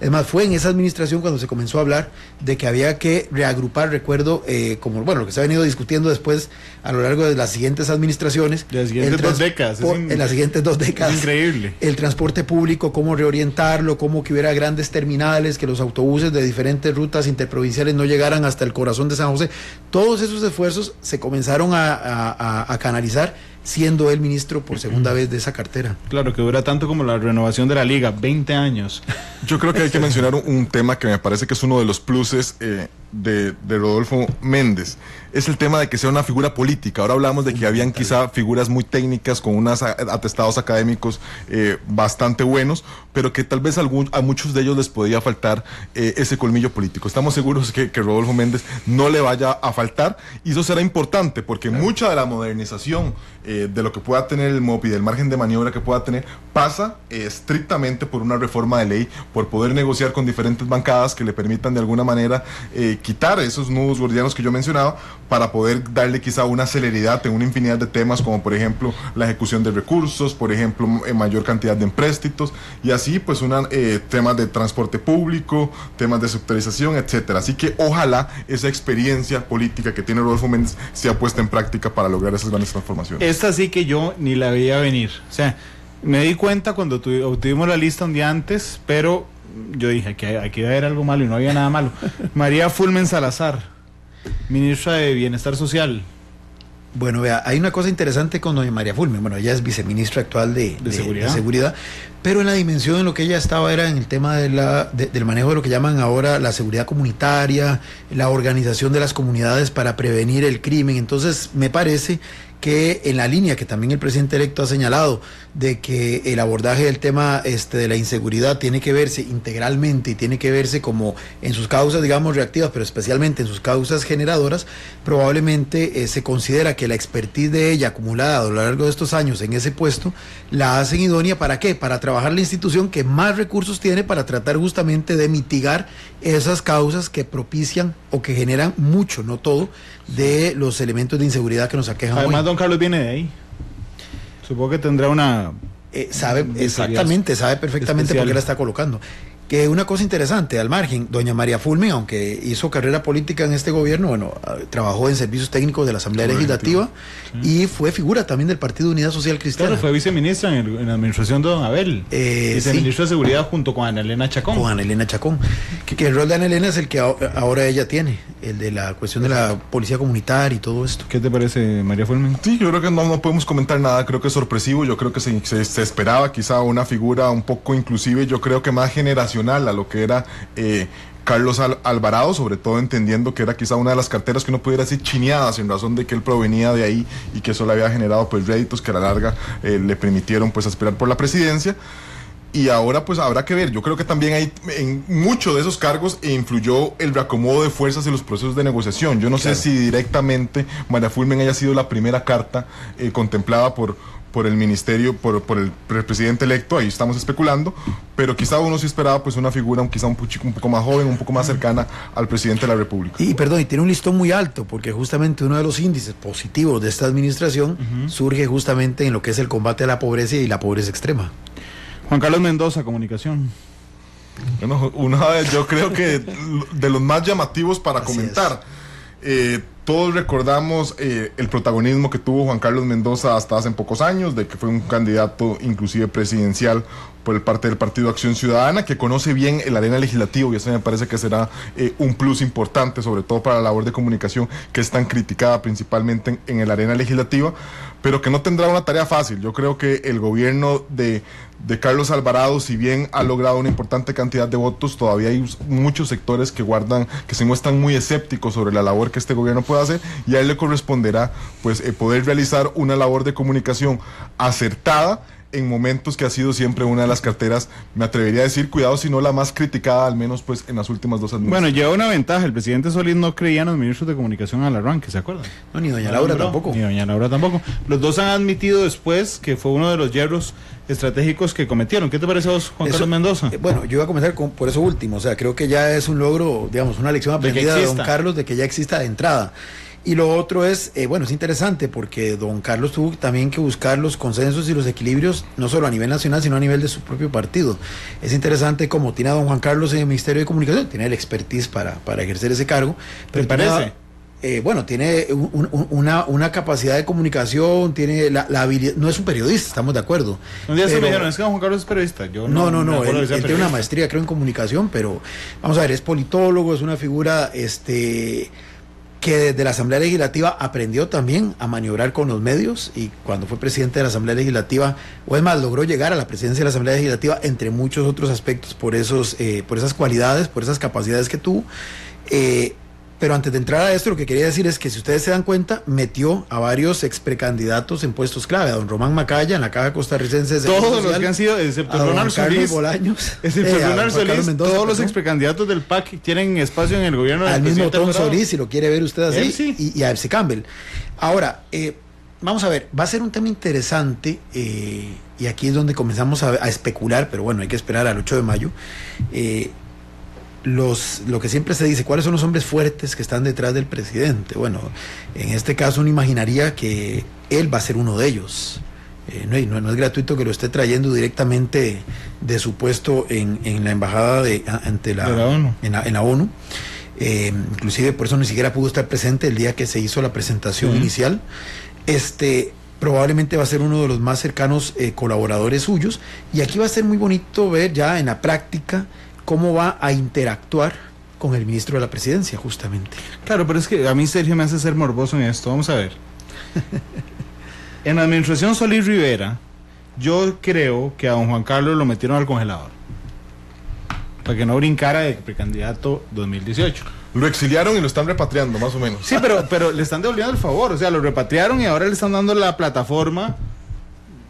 Es más, fue en esa administración cuando se comenzó a hablar de que había que reagrupar, recuerdo, como lo que se ha venido discutiendo después a lo largo de las siguientes administraciones. De las siguientes 2 décadas. En las siguientes 2 décadas. Es increíble. El transporte público, cómo reorientarlo, cómo que hubiera grandes terminales, que los autobuses de diferentes rutas interprovinciales no llegaran hasta el corazón de San José. Todos esos esfuerzos se comenzaron a canalizar, siendo él ministro por segunda vez de esa cartera. Claro, que dura tanto como la renovación de la liga, 20 años. Yo creo que hay que mencionar un tema que me parece que es uno de los pluses de Rodolfo Méndez. Es el tema de que sea una figura política. Ahora hablamos de que habían quizá figuras muy técnicas con unos atestados académicos bastante buenos, pero que tal vez a muchos de ellos les podía faltar ese colmillo político. Estamos seguros que Rodolfo Méndez no le vaya a faltar, y eso será importante porque mucha de la modernización de lo que pueda tener el MOP y del margen de maniobra que pueda tener pasa estrictamente por una reforma de ley, por poder negociar con diferentes bancadas que le permitan de alguna manera quitar esos nudos gordianos que yo mencionaba, para poder darle quizá una celeridad en una infinidad de temas, como por ejemplo la ejecución de recursos, por ejemplo mayor cantidad de empréstitos, y así pues temas de transporte público, temas de sectorización, etcétera. Así que ojalá esa experiencia política que tiene Rodolfo Méndez sea puesta en práctica para lograr esas grandes transformaciones. Esta sí que yo ni la veía venir. O sea, me di cuenta cuando obtuvimos la lista un día antes, pero yo dije que aquí iba a haber algo malo y no había nada malo. María Fulmen Salazar, ministra de Bienestar Social. Bueno, vea, hay una cosa interesante con doña María Fulmen. Bueno, ella es viceministra actual de seguridad, pero en la dimensión en lo que ella estaba era en el tema del manejo de lo que llaman ahora la seguridad comunitaria, la organización de las comunidades para prevenir el crimen. Entonces, me parece que en la línea que también el presidente electo ha señalado, de que el abordaje del tema de la inseguridad tiene que verse integralmente y tiene que verse como en sus causas, digamos, reactivas, pero especialmente en sus causas generadoras, probablemente se considera que la expertise de ella acumulada a lo largo de estos años en ese puesto la hacen idónea. ¿Para qué? Para trabajar la institución que más recursos tiene para tratar justamente de mitigar esas causas que propician o que generan mucho, no todo, de los elementos de inseguridad que nos aquejan hoy. Además, don Carlos viene de ahí. Supongo que tendrá una... sabe exactamente, sabe perfectamente especial. por qué la está colocando. Que una cosa interesante, al margen, doña María Fulmen, aunque hizo carrera política en este gobierno, bueno, trabajó en servicios técnicos de la Asamblea Legislativa y fue figura también del Partido Unidad Social Cristiana. Claro, fue viceministra en la administración de don Abel. Viceministra de Seguridad junto con Ana Elena Chacón. Con Ana Elena Chacón. Que el rol de Ana Elena es el que ahora ella tiene, el de la cuestión de la policía comunitaria y todo esto. ¿Qué te parece, María Fulmen? Sí, yo creo que no podemos comentar nada, creo que es sorpresivo, yo creo que se esperaba quizá una figura un poco inclusive, yo creo que más generacional a lo que era Carlos Alvarado, sobre todo entendiendo que era quizá una de las carteras que uno pudiera decir chineadas en razón de que él provenía de ahí y que eso le había generado pues réditos que a la larga le permitieron pues aspirar por la presidencia. Y ahora pues habrá que ver, yo creo que también hay en muchos de esos cargos influyó el reacomodo de fuerzas en los procesos de negociación. Yo no sé si directamente María Fulmen haya sido la primera carta contemplada por el ministerio, por el presidente electo, ahí estamos especulando, pero quizá uno sí esperaba pues una figura quizá un poco más joven, un poco más cercana al presidente de la República. Y tiene un listón muy alto, porque justamente uno de los índices positivos de esta administración surge justamente en lo que es el combate a la pobreza y la pobreza extrema. Juan Carlos Mendoza, Comunicación. Bueno, yo creo que de los más llamativos para Así comentar. Todos recordamos el protagonismo que tuvo Juan Carlos Mendoza hasta hace pocos años, de que fue un candidato inclusive presidencial por parte del Partido Acción Ciudadana, que conoce bien el arena legislativo, y eso me parece que será un plus importante, sobre todo para la labor de comunicación que es tan criticada principalmente en el arena legislativa, pero que no tendrá una tarea fácil. Yo creo que el gobierno de Carlos Alvarado, si bien ha logrado una importante cantidad de votos, todavía hay muchos sectores que se muestran muy escépticos sobre la labor que este gobierno puede hacer, y a él le corresponderá pues poder realizar una labor de comunicación acertada en momentos que ha sido siempre una de las carteras, me atrevería a decir, cuidado si no la más criticada, al menos pues en las últimas dos administraciones. Bueno, lleva una ventaja, el presidente Solís no creía en los ministros de comunicación al arranque, ¿se acuerdan? No, ni doña Laura tampoco. Ni doña Laura tampoco. Los dos han admitido después que fue uno de los hierros estratégicos que cometieron. ¿Qué te parece a vos, Juan Carlos Mendoza? Bueno, yo iba a comenzar por eso último, o sea, creo que ya es un logro, digamos, una lección aprendida de don Carlos de que ya exista de entrada. Y lo otro es, es interesante porque don Carlos tuvo también que buscar los consensos y los equilibrios, no solo a nivel nacional, sino a nivel de su propio partido. Es interesante como tiene a don Juan Carlos en el Ministerio de Comunicación, tiene el expertise para ejercer ese cargo. ¿Te parece? Tiene una capacidad de comunicación, tiene la habilidad, no es un periodista, estamos de acuerdo. Un día se me dijeron, es que don Juan Carlos es periodista. Yo no, él tiene una maestría, creo, en comunicación, pero vamos a ver, es politólogo, es una figura que desde la Asamblea Legislativa aprendió también a maniobrar con los medios, y cuando fue presidente de la Asamblea Legislativa, o es más, logró llegar a la presidencia de la Asamblea Legislativa, entre muchos otros aspectos, por esas cualidades, por esas capacidades que tuvo. Pero antes de entrar a esto, lo que quería decir es que, si ustedes se dan cuenta, metió a varios ex precandidatos en puestos clave, a don Román Macaya en la Caja Costarricense de Todos Social, los que han sido, excepto Ronald Solís, todos los ex precandidatos del PAC tienen espacio en el gobierno del presidente. Al mismo Tom Solís, si lo quiere ver usted así, sí. y a Elsie Campbell. Ahora, vamos a ver, va a ser un tema interesante, y aquí es donde comenzamos a especular, pero bueno, hay que esperar al 8 de mayo. Lo que siempre se dice, ¿cuáles son los hombres fuertes que están detrás del presidente? Bueno, en este caso uno imaginaría que él va a ser uno de ellos. No es gratuito que lo esté trayendo directamente de su puesto en la embajada ante la ONU. En la ONU. Inclusive por eso ni siquiera pudo estar presente el día que se hizo la presentación inicial. Probablemente va a ser uno de los más cercanos colaboradores suyos, y aquí va a ser muy bonito ver ya en la práctica cómo va a interactuar con el ministro de la Presidencia, justamente. Claro, pero es que a mí Sergio me hace ser morboso en esto. Vamos a ver. En la administración Solís Rivera, yo creo que a don Juan Carlos lo metieron al congelador para que no brincara de precandidato 2018. Lo exiliaron y lo están repatriando, más o menos. Sí, pero le están devolviendo el favor, o sea, lo repatriaron y ahora le están dando la plataforma,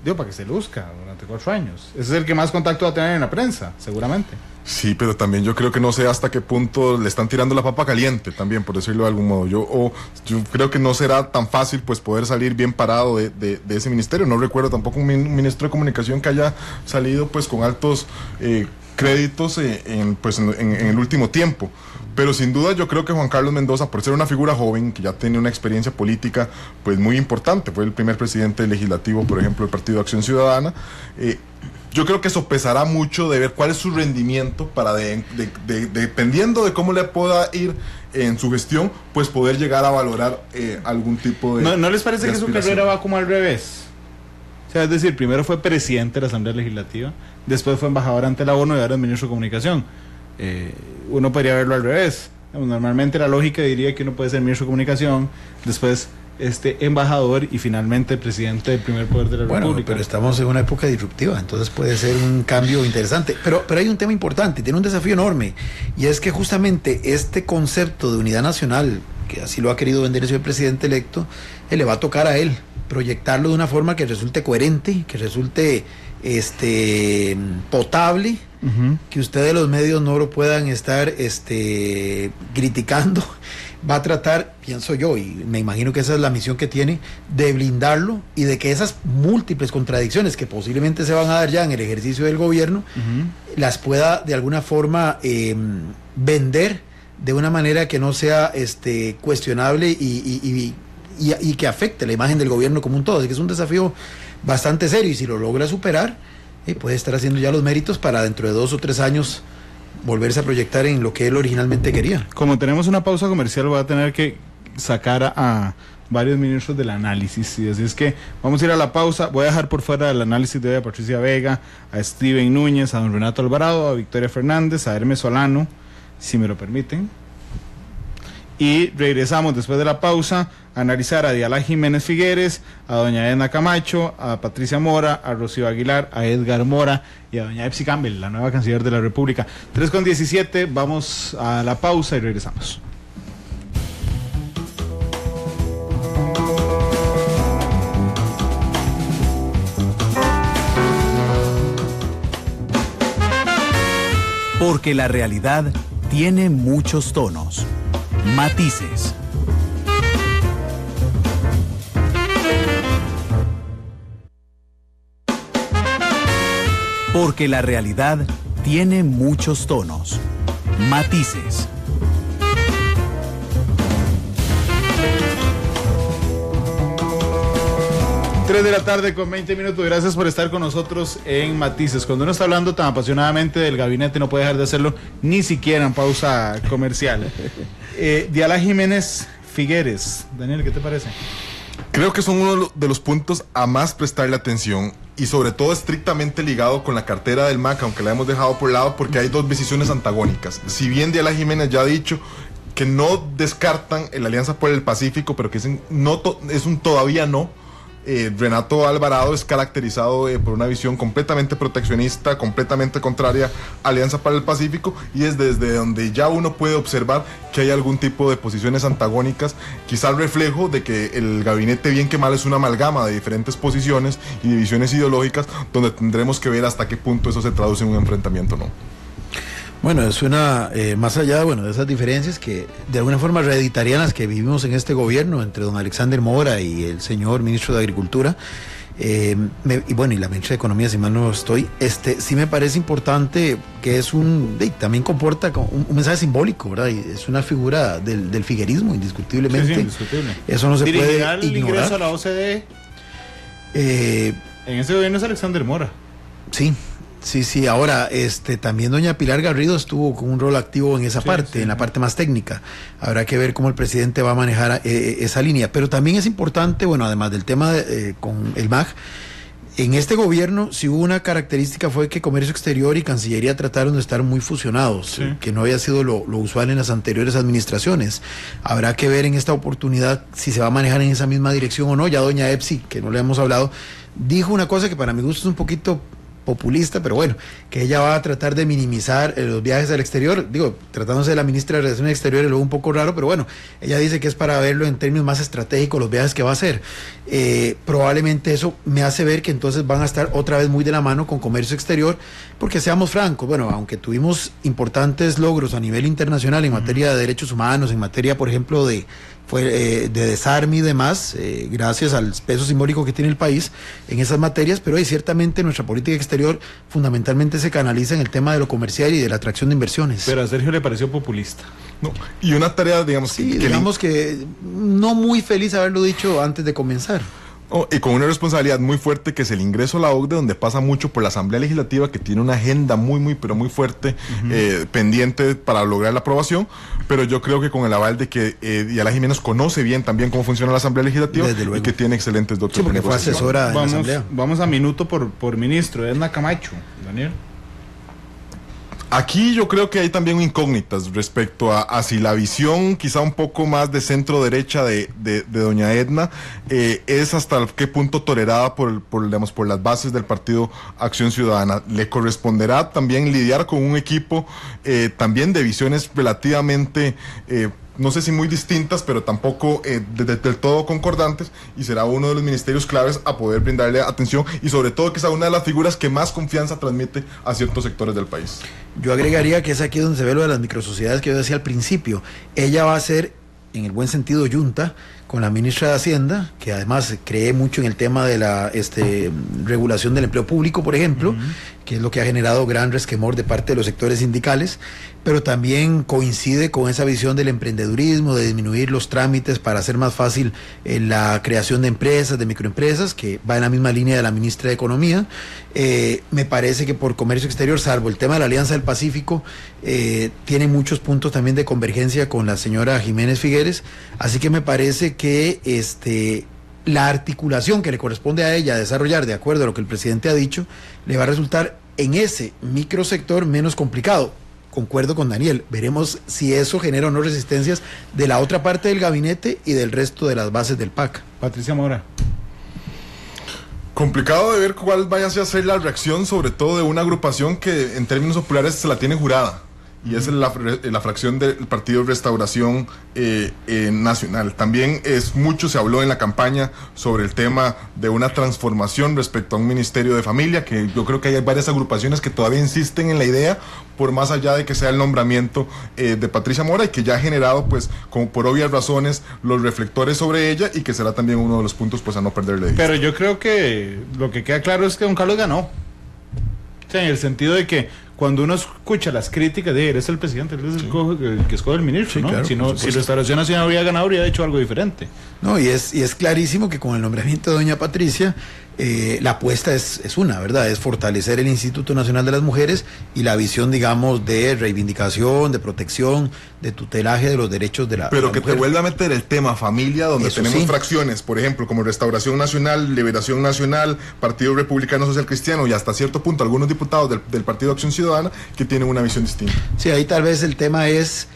digo, para que se luzca durante 4 años. Ese es el que más contacto va a tener en la prensa, seguramente. Sí, pero también yo creo que no sé hasta qué punto le están tirando la papa caliente también, por decirlo de algún modo. Yo creo que no será tan fácil pues poder salir bien parado de ese ministerio. No recuerdo tampoco un ministro de comunicación que haya salido pues con altos créditos en el último tiempo. Pero sin duda yo creo que Juan Carlos Mendoza, por ser una figura joven que ya tiene una experiencia política pues muy importante, fue el primer presidente legislativo, por ejemplo, del Partido Acción Ciudadana, yo creo que eso pesará mucho de ver cuál es su rendimiento para dependiendo de cómo le pueda ir en su gestión, pues poder llegar a valorar algún tipo de... ¿No les parece que su carrera va como al revés? O sea, es decir, primero fue presidente de la Asamblea Legislativa, después fue embajador ante la ONU y ahora es ministro de Comunicación. Uno podría verlo al revés. Normalmente la lógica diría que uno puede ser ministro de Comunicación, después embajador y finalmente presidente del primer poder de la República. Pero estamos en una época disruptiva, entonces puede ser un cambio interesante. Pero hay un tema importante, tiene un desafío enorme, y es que justamente este concepto de unidad nacional, que así lo ha querido vender el presidente electo, le va a tocar a él proyectarlo de una forma que resulte coherente, que resulte potable, que ustedes los medios no lo puedan estar criticando. Va a tratar, pienso yo, y me imagino que esa es la misión que tiene, de blindarlo y de que esas múltiples contradicciones que posiblemente se van a dar ya en el ejercicio del gobierno, las pueda de alguna forma vender de una manera que no sea cuestionable y que afecte la imagen del gobierno como un todo. Así que es un desafío bastante serio, y si lo logra superar, puede estar haciendo ya los méritos para dentro de 2 o 3 años volverse a proyectar en lo que él originalmente quería. Como tenemos una pausa comercial, voy a tener que sacar a varios ministros del análisis, y así es que vamos a ir a la pausa. Voy a dejar por fuera del análisis de hoy a Patricia Vega, a Steven Núñez, a don Renato Alvarado, a Victoria Fernández, a Hermes Solano, si me lo permiten. Y regresamos después de la pausa a analizar a Diala Jiménez Figueres, a doña Edna Camacho, a Patricia Mora, a Rocío Aguilar, a Edgar Mora y a doña Epsi Campbell, la nueva canciller de la República. 3:17, vamos a la pausa y regresamos. Porque la realidad tiene muchos tonos, matices. Porque la realidad tiene muchos tonos, matices. De la tarde con 20 minutos. Gracias por estar con nosotros en Matices. Cuando uno está hablando tan apasionadamente del gabinete, no puede dejar de hacerlo ni siquiera en pausa comercial. Diala Jiménez Figueres, Daniel, ¿qué te parece? Creo que son uno de los puntos a más prestarle atención, y sobre todo estrictamente ligado con la cartera del MAC, aunque la hemos dejado por lado porque hay 2 decisiones antagónicas. Si bien Diala Jiménez ya ha dicho que no descartan la Alianza por el Pacífico, pero que es un todavía no, Renato Alvarado es caracterizado por una visión completamente proteccionista, completamente contraria a Alianza para el Pacífico, y es desde donde ya uno puede observar que hay algún tipo de posiciones antagónicas, quizá el reflejo de que el gabinete, bien que mal, es una amalgama de diferentes posiciones y divisiones ideológicas, donde tendremos que ver hasta qué punto eso se traduce en un enfrentamiento o no. Bueno, es más allá de esas diferencias que de alguna forma reeditarían que vivimos en este gobierno entre don Alexander Mora y el señor ministro de Agricultura, y la ministra de Economía, si mal no estoy, sí me parece importante que también comporta un mensaje simbólico, ¿verdad? Y es una figura del figuerismo, indiscutiblemente. Sí, indiscutible. Eso no se puede ignorar. El ingreso a la OCDE. En ese gobierno es Alexander Mora. Sí. Sí, ahora también doña Pilar Garrido estuvo con un rol activo en esa parte, en la parte más técnica. Habrá que ver cómo el presidente va a manejar esa línea. Pero también es importante, además del tema con el MAG, en este gobierno, si hubo una característica, fue que Comercio Exterior y Cancillería trataron de estar muy fusionados, que no había sido lo usual en las anteriores administraciones. Habrá que ver en esta oportunidad si se va a manejar en esa misma dirección o no. Ya doña Epsi, que no le hemos hablado, dijo una cosa que para mi gusto es un poquito populista, pero bueno, que ella va a tratar de minimizar los viajes al exterior, digo, tratándose de la ministra de Relaciones Exteriores, luego un poco raro, pero bueno, ella dice que es para verlo en términos más estratégicos los viajes que va a hacer. Probablemente eso me hace ver que entonces van a estar otra vez muy de la mano con comercio exterior, porque seamos francos, bueno, aunque tuvimos importantes logros a nivel internacional en materia de derechos humanos, en materia, por ejemplo, de desarme y demás, gracias al peso simbólico que tiene el país en esas materias, pero ciertamente nuestra política exterior fundamentalmente se canaliza en el tema de lo comercial y de la atracción de inversiones. Pero a Sergio le pareció populista. No, y una tarea, digamos, sí, digamos que no muy feliz haberlo dicho antes de comenzar. Y con una responsabilidad muy fuerte, que es el ingreso a la OCDE, donde pasa mucho por la Asamblea Legislativa, que tiene una agenda muy fuerte, pendiente para lograr la aprobación, pero yo creo que con el aval de que Diala Jiménez conoce bien también cómo funciona la Asamblea Legislativa y que tiene excelentes dotes. Sí, porque fue asesora en la Asamblea. Vamos a minuto por ministro, Edna Camacho, Daniel. Aquí yo creo que hay también incógnitas respecto a si la visión quizá un poco más de centro derecha de doña Edna es hasta qué punto tolerada por las bases del Partido Acción Ciudadana. Le corresponderá también lidiar con un equipo también de visiones relativamente no sé si muy distintas, pero tampoco del todo concordantes, y será uno de los ministerios claves a poder brindarle atención, y sobre todo que sea una de las figuras que más confianza transmite a ciertos sectores del país. Yo agregaría que es aquí donde se ve lo de las microsociedades que yo decía al principio. Ella va a ser, en el buen sentido, yunta con la ministra de Hacienda, que además cree mucho en el tema de la regulación del empleo público, por ejemplo, que es lo que ha generado gran resquemor de parte de los sectores sindicales, pero también coincide con esa visión del emprendedurismo, de disminuir los trámites para hacer más fácil la creación de empresas, de microempresas, que va en la misma línea de la ministra de Economía. Me parece que por comercio exterior, salvo el tema de la Alianza del Pacífico, tiene muchos puntos también de convergencia con la señora Jiménez Figueres, así que me parece que la articulación que le corresponde a ella desarrollar, de acuerdo a lo que el presidente ha dicho, le va a resultar en ese microsector menos complicado. Concuerdo con Daniel, veremos si eso genera o no resistencias de la otra parte del gabinete y del resto de las bases del PAC. Patricia Mora. Complicado de ver cuál vaya a ser la reacción, sobre todo de una agrupación que en términos populares se la tiene jurada, y es la fracción del Partido Restauración Nacional. También mucho se habló en la campaña sobre el tema de una transformación respecto a un Ministerio de Familia, que yo creo que hay varias agrupaciones que todavía insisten en la idea, por más allá de que sea el nombramiento de Patricia Mora, y que ya ha generado, pues, como por obvias razones, los reflectores sobre ella, y que será también uno de los puntos, pues, a no perderle de vista. Pero yo creo que lo que queda claro es que don Carlos ganó. O sea, en el sentido de que cuando uno escucha las críticas de él, es el presidente, él es el que escoge el ministro, ¿no? Claro, si Restauración Nacional habría ganado, habría hecho algo diferente. No, y es clarísimo que con el nombramiento de doña Patricia, la apuesta es una, ¿verdad? Es fortalecer el Instituto Nacional de las Mujeres y la visión, digamos, de reivindicación, de protección, de tutelaje de los derechos de la Pero la que mujer. te vuelva a meter el tema familia, donde Eso tenemos sí. fracciones, por ejemplo, como Restauración Nacional, Liberación Nacional, Partido Republicano Social Cristiano, y hasta cierto punto algunos diputados del Partido Acción Ciudadana, que tienen una visión distinta. Sí, ahí tal vez el tema es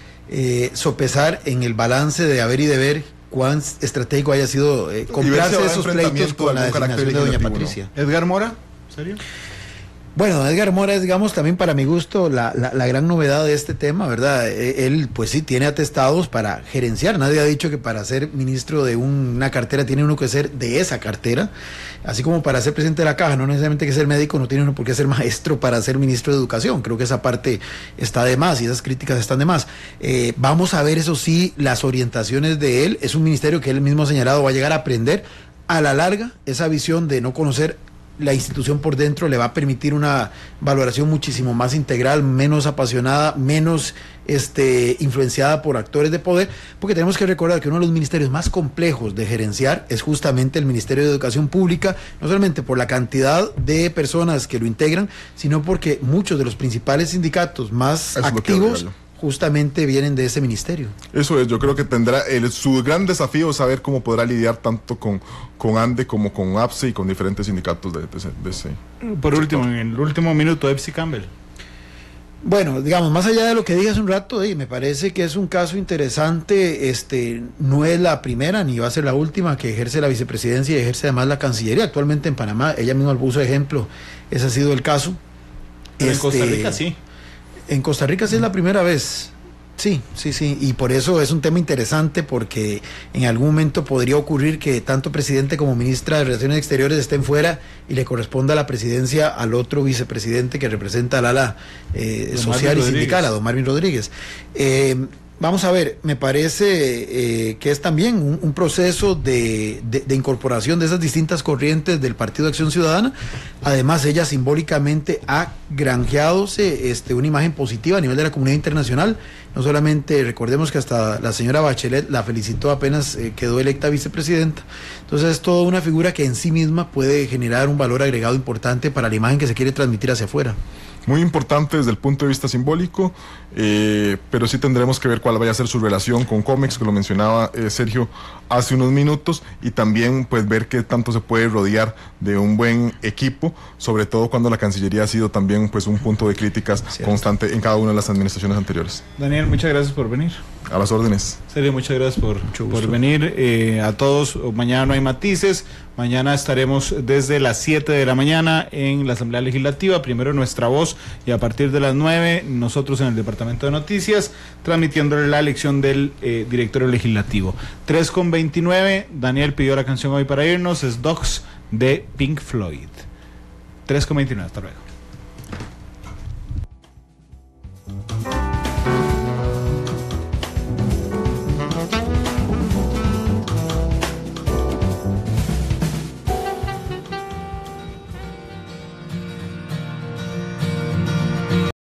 sopesar en el balance de haber y deber cuán estratégico haya sido comprarse esos pleitos con la designación de doña Patricia. ¿No? Edgar Mora, ¿en serio? Bueno, Edgar Mora es, digamos, también para mi gusto la gran novedad de este tema, ¿verdad? Él, pues sí, tiene atestados para gerenciar. Nadie ha dicho que para ser ministro de una cartera tiene uno que ser de esa cartera. Así como para ser presidente de la Caja, no necesariamente que ser médico, no tiene uno por qué ser maestro para ser ministro de Educación. Creo que esa parte está de más y esas críticas están de más. Vamos a ver, eso sí, las orientaciones de él. Es un ministerio que él mismo ha señalado va a llegar a aprender. A la larga, esa visión de no conocer la institución por dentro le va a permitir una valoración muchísimo más integral, menos apasionada, menos influenciada por actores de poder, porque tenemos que recordar que uno de los ministerios más complejos de gerenciar es justamente el Ministerio de Educación Pública, no solamente por la cantidad de personas que lo integran, sino porque muchos de los principales sindicatos más activos justamente vienen de ese ministerio. Eso es, yo creo que tendrá su gran desafío es saber cómo podrá lidiar tanto con ANDE como con APSE y con diferentes sindicatos de ese Por último, en el último minuto, Epsi Campbell. Bueno, digamos, más allá de lo que dije hace un rato, me parece que es un caso interesante, no es la primera ni va a ser la última que ejerce la vicepresidencia y ejerce además la Cancillería actualmente en Panamá. Ella misma puso ejemplo, ese ha sido el caso. Pero en Costa Rica sí. En Costa Rica sí es la primera vez. Sí, y por eso es un tema interesante, porque en algún momento podría ocurrir que tanto presidente como ministra de Relaciones Exteriores estén fuera y le corresponda la presidencia al otro vicepresidente que representa al ala social y sindical, a don Marvin Rodríguez. Vamos a ver, me parece que es también un proceso de incorporación de esas distintas corrientes del Partido de Acción Ciudadana. Además, ella simbólicamente ha granjeadose una imagen positiva a nivel de la comunidad internacional. No solamente, recordemos que hasta la señora Bachelet la felicitó apenas quedó electa vicepresidenta. Entonces es toda una figura que en sí misma puede generar un valor agregado importante para la imagen que se quiere transmitir hacia afuera. Muy importante desde el punto de vista simbólico, pero sí tendremos que ver cuál vaya a ser su relación con Comex, que lo mencionaba Sergio hace unos minutos, y también pues ver qué tanto se puede rodear de un buen equipo, sobre todo cuando la Cancillería ha sido también pues un punto de críticas constante en cada una de las administraciones anteriores. Daniel, muchas gracias por venir. A las órdenes. Sergio, muchas gracias por venir. A todos, mañana no hay matices. Mañana estaremos desde las 7 de la mañana en la Asamblea Legislativa, primero Nuestra Voz, y a partir de las 9 nosotros en el Departamento de Noticias, transmitiéndole la elección del directorio legislativo. 3:29, Daniel pidió la canción hoy para irnos, es Dogs de Pink Floyd. 3:29, hasta luego.